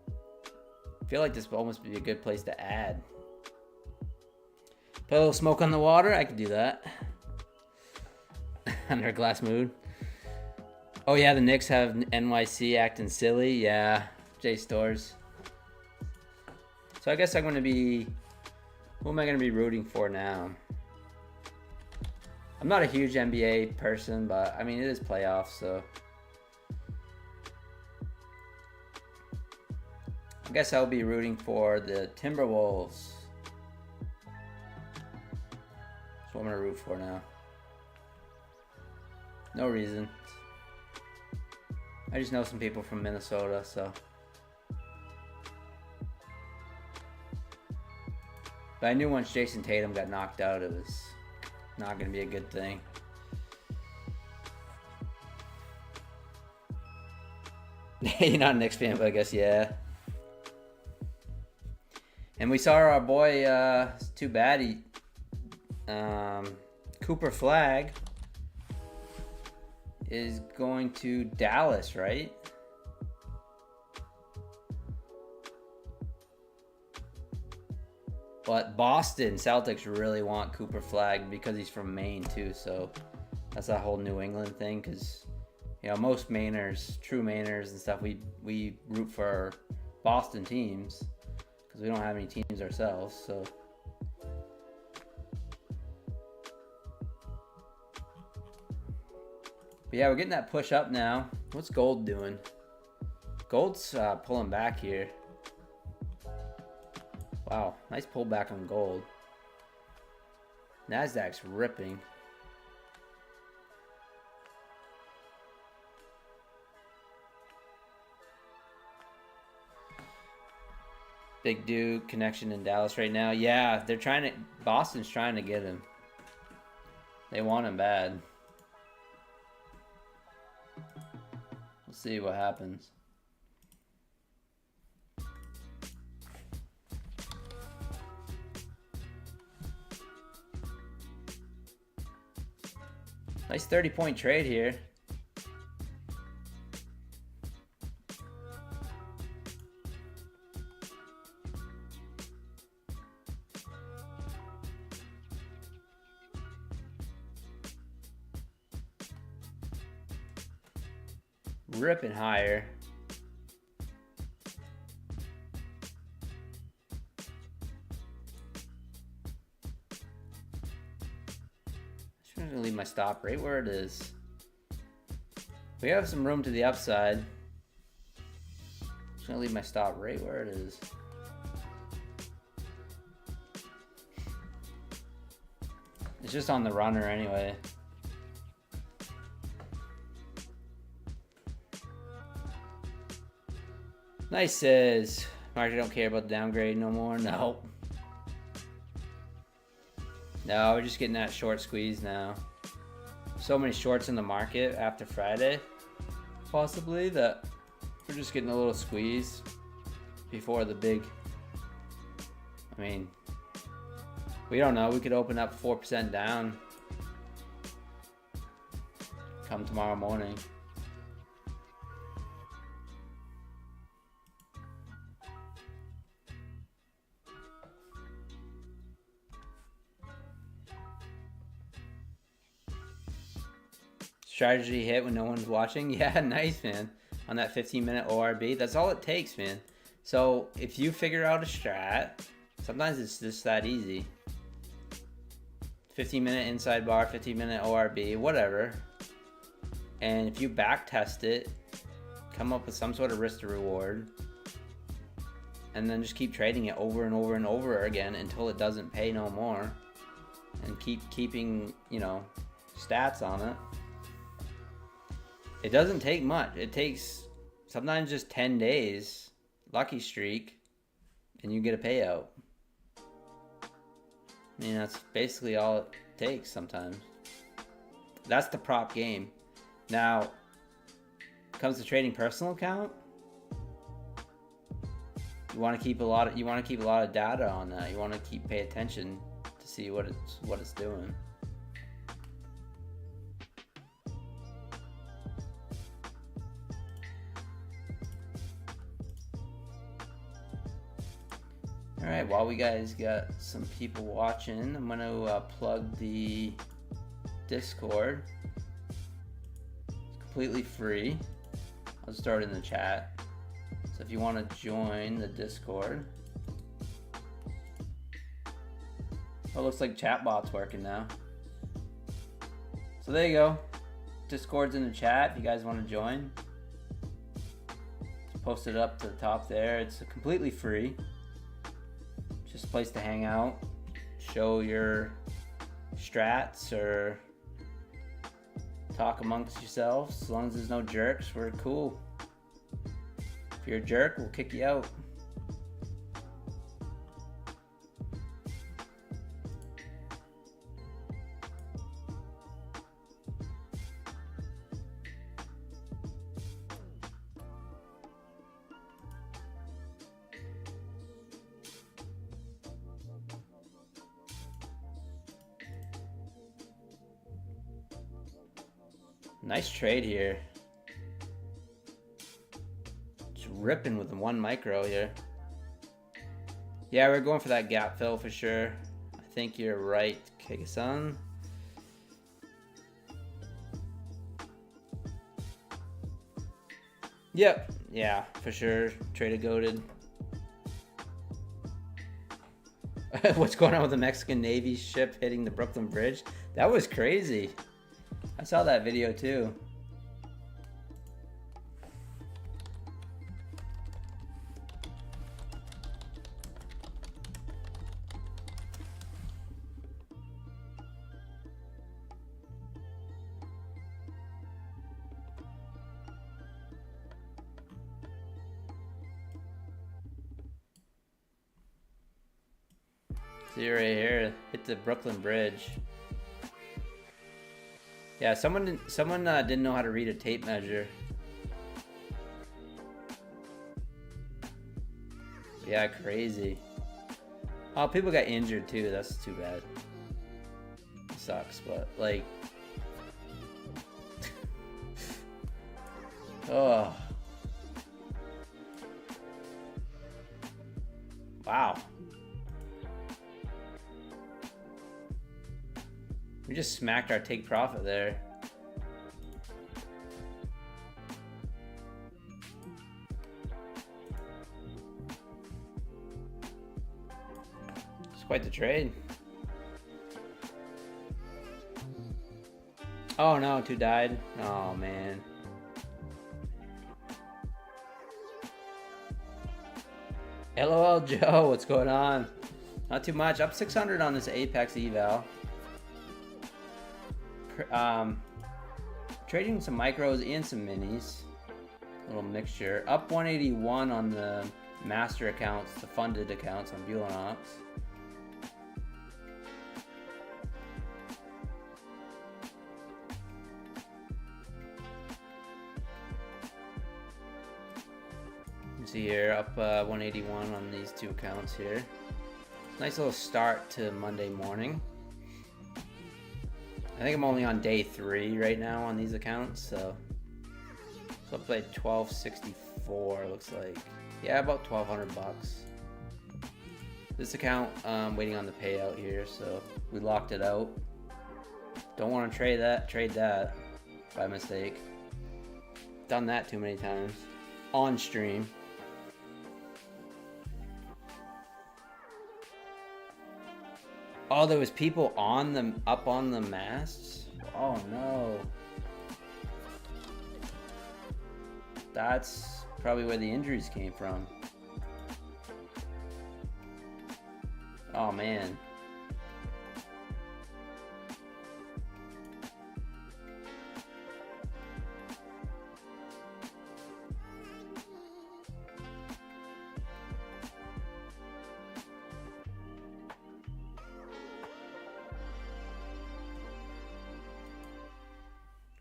I feel like this would almost be a good place to add. Put a little smoke on the water. I could do that. Under glass mood. Oh yeah, the Knicks have NYC acting silly. Yeah, J Stores. So I guess I'm going to be... Who am I going to be rooting for now? I'm not a huge NBA person, but I mean, it is playoffs, so... I guess I'll be rooting for the Timberwolves. That's what I'm going to root for now. No reason. I just know some people from Minnesota, so... But I knew once Jason Tatum got knocked out, it was not going to be a good thing. You're not a Knicks fan, but I guess, yeah. And we saw our boy, it's too bad, he, Cooper Flag is going to Dallas, right? But Boston Celtics really want Cooper Flag because he's from Maine too, so that's that whole New England thing. Because you know, most Mainers, true Mainers and stuff, we root for Boston teams because we don't have any teams ourselves. So but yeah, we're getting that push up now. What's gold doing? Gold's pulling back here. Wow, nice pullback on gold. Nasdaq's ripping. Big Duke connection in Dallas right now. Yeah, they're trying to. Boston's trying to get him. They want him bad. We'll see what happens. Nice 30-point trade here. Ripping higher. I'm gonna leave my stop right where it is. We have some room to the upside. Just gonna leave my stop right where it is. It's just on the runner anyway. Nice says, Mark, I don't care about the downgrade no more. No. No, we're just getting that short squeeze now. So many shorts in the market after Friday, possibly, that we're just getting a little squeeze before the big. I mean, we don't know. We could open up 4% down come tomorrow morning. Strategy hit when no one's watching. Yeah, nice, man. On that 15-minute ORB. That's all it takes, man. So if you figure out a strat, sometimes it's just that easy. 15-minute inside bar, 15-minute ORB, whatever. And if you back test it, come up with some sort of risk to reward, and then just keep trading it over and over and over again until it doesn't pay no more. And keeping, you know, stats on it. It doesn't take much. It takes sometimes just 10 days, lucky streak, and you get a payout. I mean, that's basically all it takes sometimes. That's the prop game. Now, when it comes to trading personal account, you want to keep a lot of data on that. You want to pay attention to see what it's doing. All right, while we guys got some people watching, I'm going to plug the Discord. It's completely free. I'll start in the chat. So if you want to join the Discord. Oh, it looks like chatbot's working now. So there you go. Discord's in the chat if you guys want to join. Just post it up to the top there. It's completely free. Just a place to hang out, show your strats, or talk amongst yourselves. As long as there's no jerks, we're cool. If you're a jerk, we'll kick you out. Nice trade here. Just ripping with the 1 micro here. Yeah, we're going for that gap fill for sure. I think you're right, Kega-san. Yep, yeah, for sure. Trader goated. What's going on with the Mexican Navy ship hitting the Brooklyn Bridge? That was crazy. I saw that video too. See right here, hit the Brooklyn Bridge. Yeah, someone didn't know how to read a tape measure. Yeah, crazy. Oh, people got injured too. That's too bad. Sucks, but like, Oh. Wow. We just smacked our take profit there. It's quite the trade. Oh no, 2 died. Oh man. LOL Joe, what's going on? Not too much. Up 600 on this Apex eval. Trading some micros and some minis. A little mixture. Up 181 on the master accounts, the funded accounts on Buellanox. See here, up 181 on these 2 accounts here. Nice little start to Monday morning. I think I'm only on day 3 right now on these accounts, so I played 1264. Looks like, yeah, about 1,200 bucks. This account, waiting on the payout here, so we locked it out. Don't want to trade that by mistake. Done that too many times on stream. Oh, there was people on them, up on the masts? Oh no. That's probably where the injuries came from. Oh man.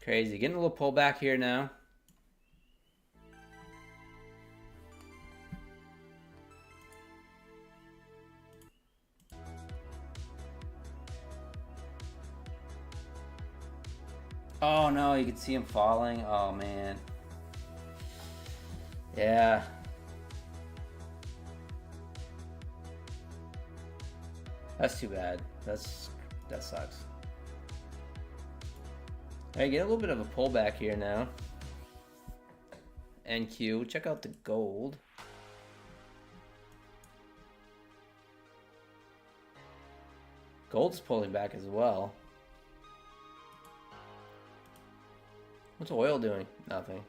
Crazy. Getting a little pullback here now. Oh no, you can see him falling. Oh man. Yeah. That's too bad. That sucks. Alright, get a little bit of a pullback here now. NQ, check out the gold. Gold's pulling back as well. What's oil doing? Nothing.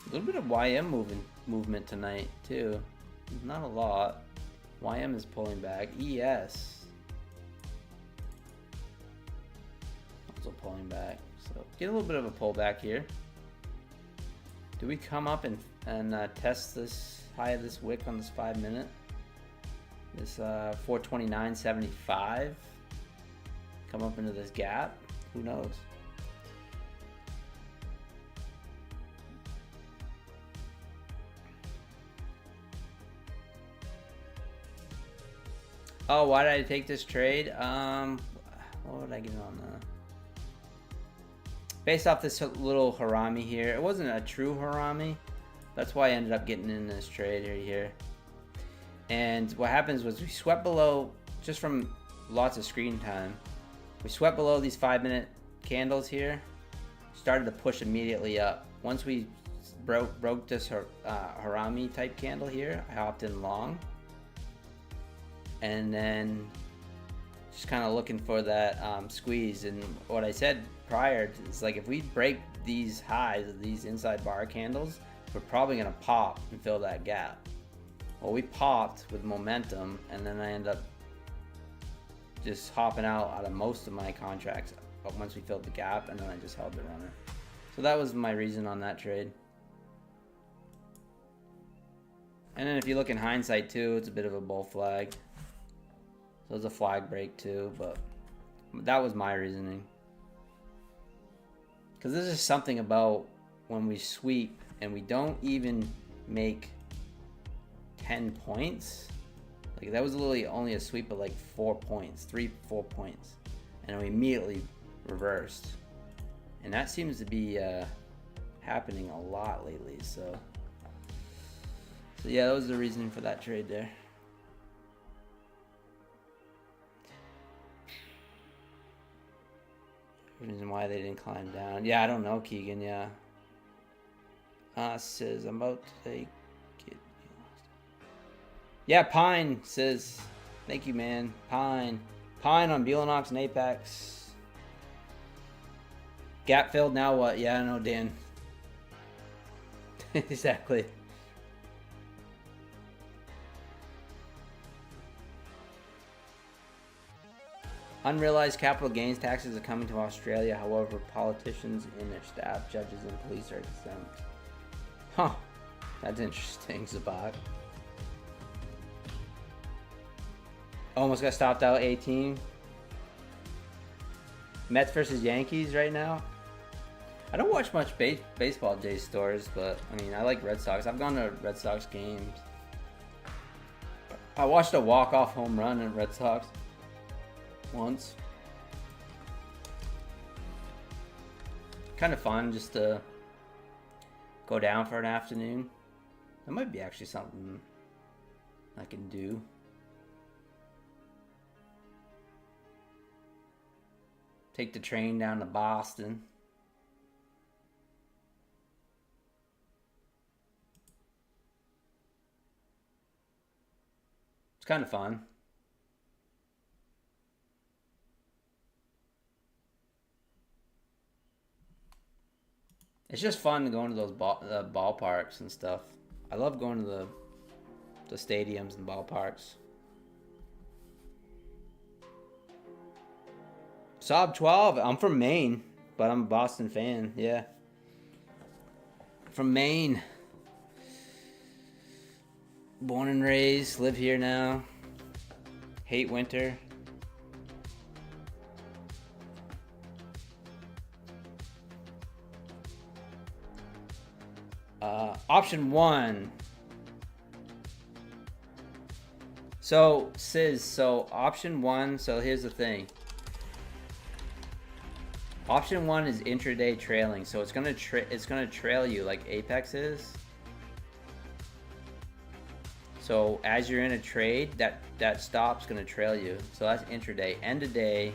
A little bit of YM movement tonight too. Not a lot. YM is pulling back. ES also pulling back. So get a little bit of a pullback here. Do we come up and test this high of this wick on this 5 minute? This 429.75. Come up into this gap? Who knows? Oh, why did I take this trade? What would I get on the... Based off this little harami here. It wasn't a true harami. That's why I ended up getting in this trade right here. And what happens was we swept below, just from lots of screen time, we swept below these 5 minute candles here, started to push immediately up. Once we broke this harami type candle here, I hopped in long. And then just kind of looking for that squeeze. And what I said prior is, like, if we break these highs of these inside bar candles, we're probably going to pop and fill that gap. Well, we popped with momentum, and then I end up just hopping out of most of my contracts once we filled the gap, and then I just held the runner. So that was my reason on that trade. And then if you look in hindsight too, it's a bit of a bull flag. So it's a flag break too, but that was my reasoning. Because this is something about when we sweep and we don't even make 10 points. Like, that was literally only a sweep of like 4 points, 3-4 points. And we immediately reversed. And that seems to be happening a lot lately. So yeah, that was the reason for that trade there. Reason why they didn't climb down. Yeah, I don't know, Keegan. Yeah. Says I'm about to take it. Yeah, Pine says, thank you, man. Pine on Belanox and Apex. Gap filled. Now what? Yeah, I know, Dan. Exactly. Unrealized capital gains taxes are coming to Australia. However, politicians and their staff, judges, and police are exempt. Huh. That's interesting, Zabak. Almost got stopped out 18. Mets versus Yankees right now. I don't watch much baseball J Stores, but I mean, I like Red Sox. I've gone to Red Sox games. I watched a walk-off home run in Red Sox once. Kind of fun just to go down for an afternoon. That might be actually something I can do. Take the train down to Boston. It's kind of fun. It's just fun to go into those ballparks and stuff. I love going to the stadiums and ballparks. Sob 12. I'm from Maine, but I'm a Boston fan. Yeah. From Maine. Born and raised. Live here now. Hate winter. Option 1. So, Sis, so option 1, so here's the thing. Option 1 is intraday trailing, so it's gonna trail you like Apex is. So as you're in a trade, that stop's gonna trail you. So that's intraday. End of day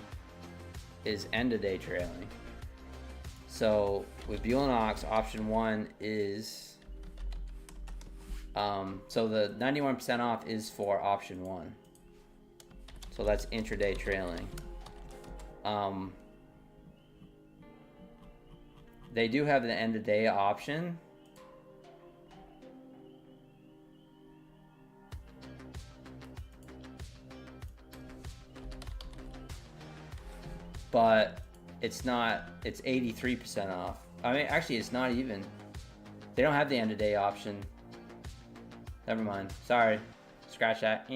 is end of day trailing. So with Belanox, option 1 is so the 91% off is for option 1. So that's intraday trailing. They do have the end of day option. But it's not, it's 83% off. I mean, actually, it's not even. They don't have the end of day option. Never mind. Sorry. Scratch that.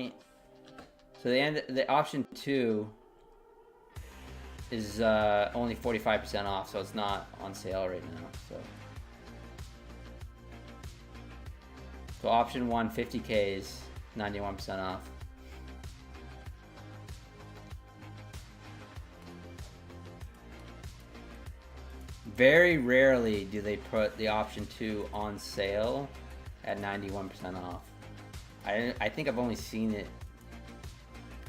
So the option 2 is only 45% off, so it's not on sale right now. So option 1, 50K is 91% off. Very rarely do they put the option 2 on sale at 91% off. I think I've only seen it.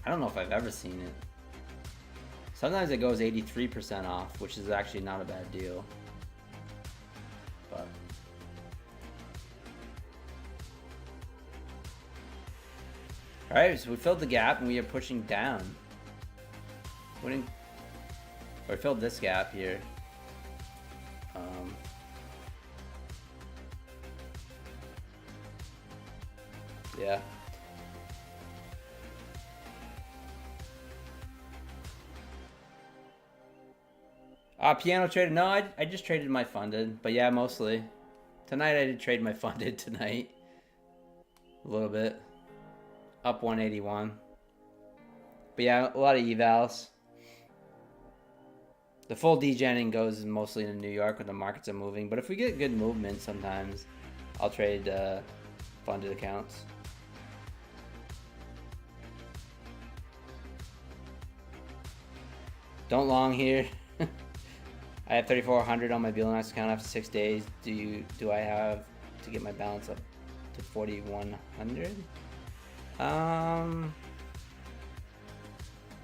I don't know if I've ever seen it. Sometimes it goes 83% off, which is actually not a bad deal. But alright, so we filled the gap and we are pushing down. We filled this gap here. Yeah. Piano traded? No, I just traded my funded, but yeah, mostly. Tonight I did trade my funded tonight. A little bit. Up 181. But yeah, a lot of evals. The full degenning goes mostly into New York when the markets are moving, but if we get good movement sometimes, I'll trade funded accounts. Don't long here. I have 3,400 on my Beeline account after 6 days. Do I have to get my balance up to 4,100?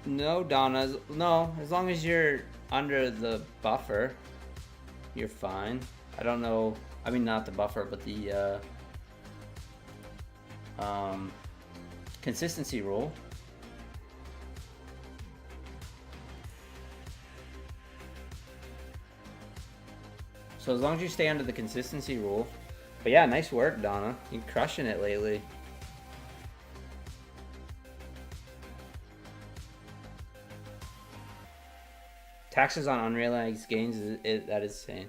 No, Donna. No, as long as you're under the buffer, you're fine. I don't know. I mean, not the buffer, but the consistency rule. So as long as you stay under the consistency rule. But yeah, nice work, Donna. You're crushing it lately. Taxes on unrealized gains, that is insane.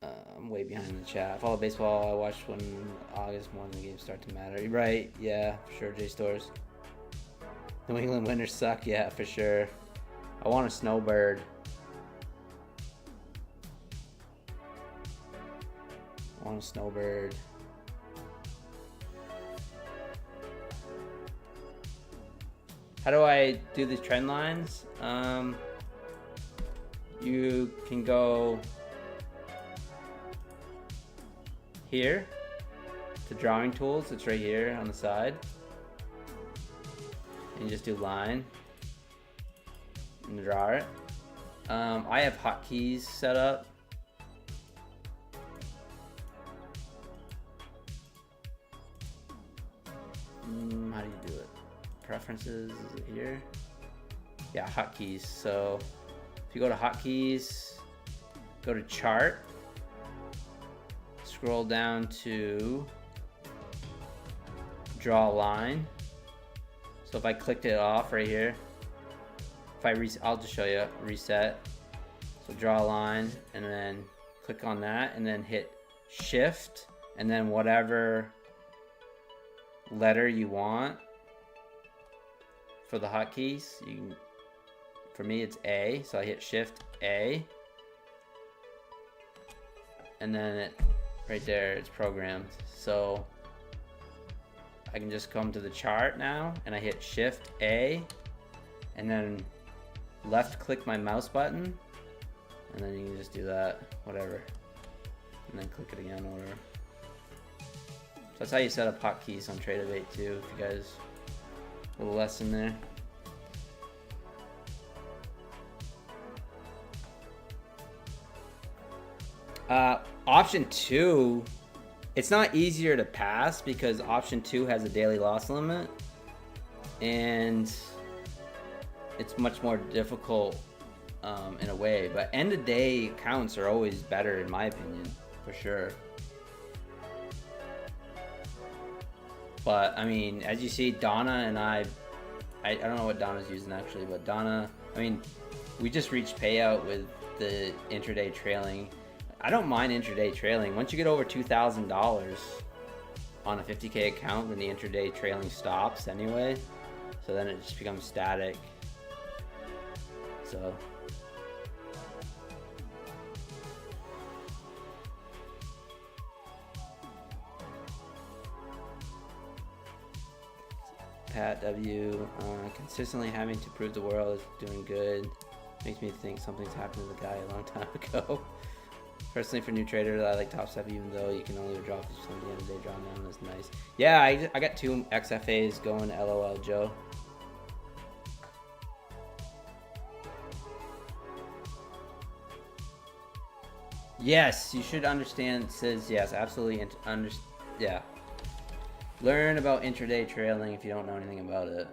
I'm way behind in the chat. I follow baseball. I watched when August more than the games start to matter. Right, yeah, for sure, J Stores. New England winters suck, yeah, for sure. I want a snowbird. I want a snowbird. How do I do these trend lines? You can go here to drawing tools. It's right here on the side. And you just do line and draw it. I have hotkeys set up. How do you do it? Preferences, is it here? Yeah, hotkeys. So if you go to hotkeys, go to chart, scroll down to draw a line. So if I clicked it off right here, if I I'll just show you, reset. So draw a line and then click on that and then hit shift and then whatever letter you want for the hotkeys. For me it's A, so I hit shift A and then right there it's programmed. So I can just come to the chart now and I hit shift A and then left click my mouse button and then you can just do that, whatever, and then click it again or whatever. So that's how you set up hotkeys on Tradeovate too, if you guys, a little lesson there. Option 2, it's not easier to pass because option 2 has a daily loss limit and it's much more difficult in a way, but end of day accounts are always better in my opinion, for sure. But I mean, as you see, Donna and I don't know what Donna's using actually, but Donna, I mean, we just reached payout with the intraday trailing. I don't mind intraday trailing. Once you get over $2,000 on a 50K account, then the intraday trailing stops anyway. So then it just becomes static. So. Pat W, consistently having to prove the world is doing good. Makes me think something's happened to the guy a long time ago. Personally, for new traders, I like Top Step even though you can only withdraw from the end of the day drawdown. That's nice. Yeah, I got 2 XFAs going, LOL Joe. Yes, you should understand. It says yes, absolutely. Yeah. Learn about intraday trailing if you don't know anything about it.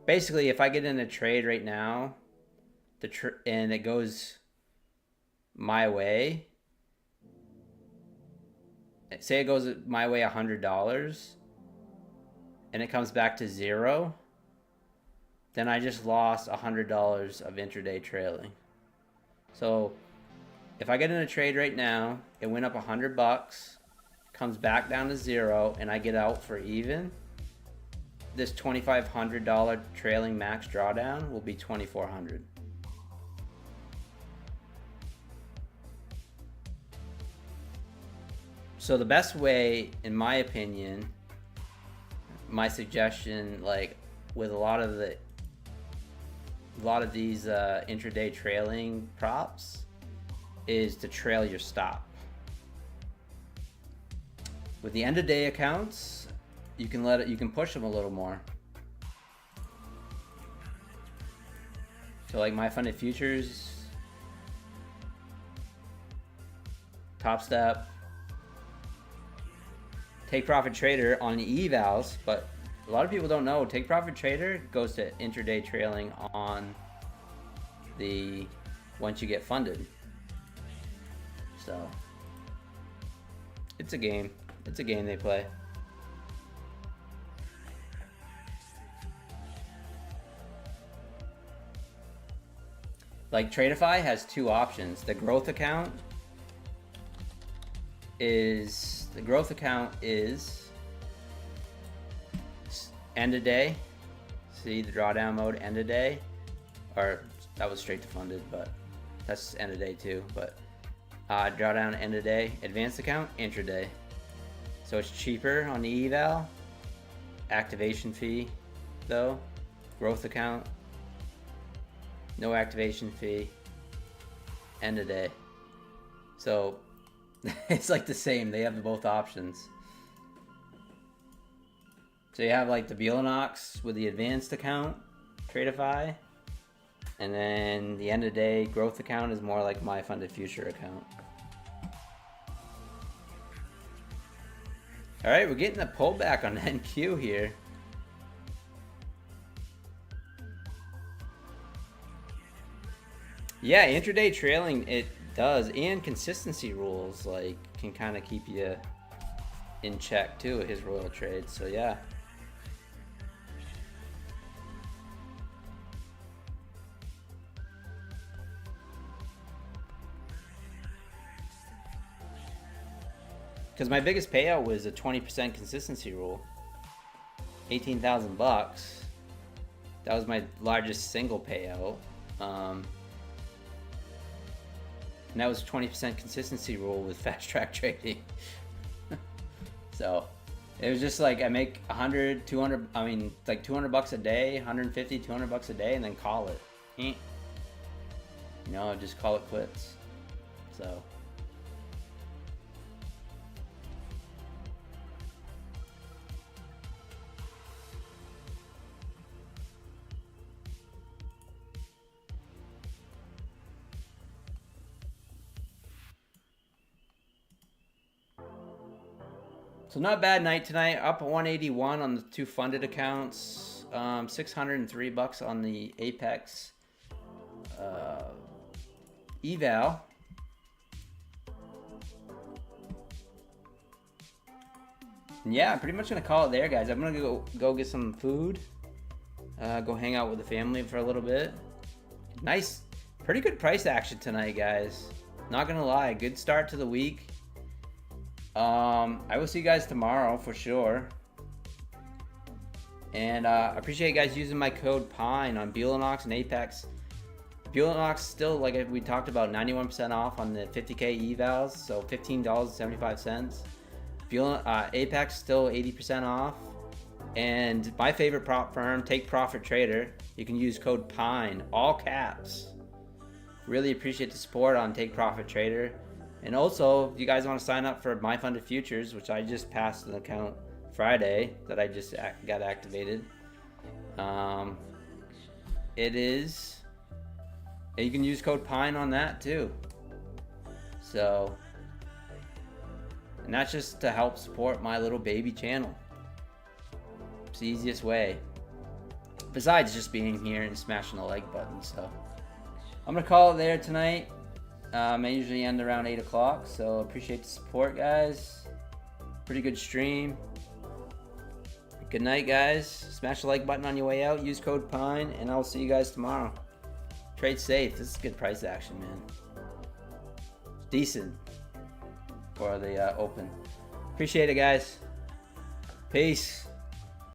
Basically, if I get in a trade right now, and it goes my way, say it goes my way $100, and it comes back to 0, then I just lost $100 of intraday trailing. So if I get in a trade right now, it went up $100, comes back down to 0, and I get out for even, this $2,500 trailing max drawdown will be $2,400. So the best way, in my opinion, my suggestion, like with a lot of the a lot of these intraday trailing props is to trail your stop. With the end of day accounts, you can push them a little more. So like my funded futures, Top Step, Take Profit Trader on the evals, but a lot of people don't know Take Profit Trader goes to intraday trailing on the once you get funded. So it's a game. It's a game they play. Like Tradeify has two options. The growth account is end of day. See the drawdown mode end of day, or that was straight to funded, but that's end of day too. But drawdown end of day, advanced account intraday. So it's cheaper on the eval. Activation fee though. Growth account, no activation fee, end of day. So it's like the same. They have both options. So you have like the Bielanox with the advanced account, Tradeify, and then the end of day growth account is more like my funded future account. All right, we're getting a pullback on NQ here. Yeah, intraday trailing it does, and consistency rules like can kind of keep you in check too at his royal trades. So yeah. Because my biggest payout was a 20% consistency rule, 18,000 bucks. That was my largest single payout. And that was 20% consistency rule with fast track trading. So it was just like I make 100, 200, I mean like 200 bucks a day, 150, 200 bucks a day, and then call it. You know, just call it quits. So. So not a bad night tonight. Up 181 on the two funded accounts. 603 bucks on the Apex eval. And yeah, I'm pretty much gonna call it there, guys. I'm gonna go get some food. Go hang out with the family for a little bit. Nice, pretty good price action tonight, guys. Not gonna lie, good start to the week. I will see you guys tomorrow for sure. And I appreciate you guys using my code PINE on Bielanox and Apex. Bielanox still, like we talked about, 91% off on the 50K evals, so $15.75. Apex still 80% off. And my favorite prop firm, Take Profit Trader, you can use code PINE, all caps. Really appreciate the support on Take Profit Trader. And also, if you guys want to sign up for my funded futures, which I just passed an account Friday that I just got activated, it is, you can use code PINE on that too. So, and that's just to help support my little baby channel. It's the easiest way, besides just being here and smashing the like button. So I'm gonna call it there tonight. I usually end around 8 o'clock, so appreciate the support, guys. Pretty good stream. Good night, guys. Smash the like button on your way out. Use code PINE, and I'll see you guys tomorrow. Trade safe. This is good price action, man. Decent for the open. Appreciate it, guys. Peace.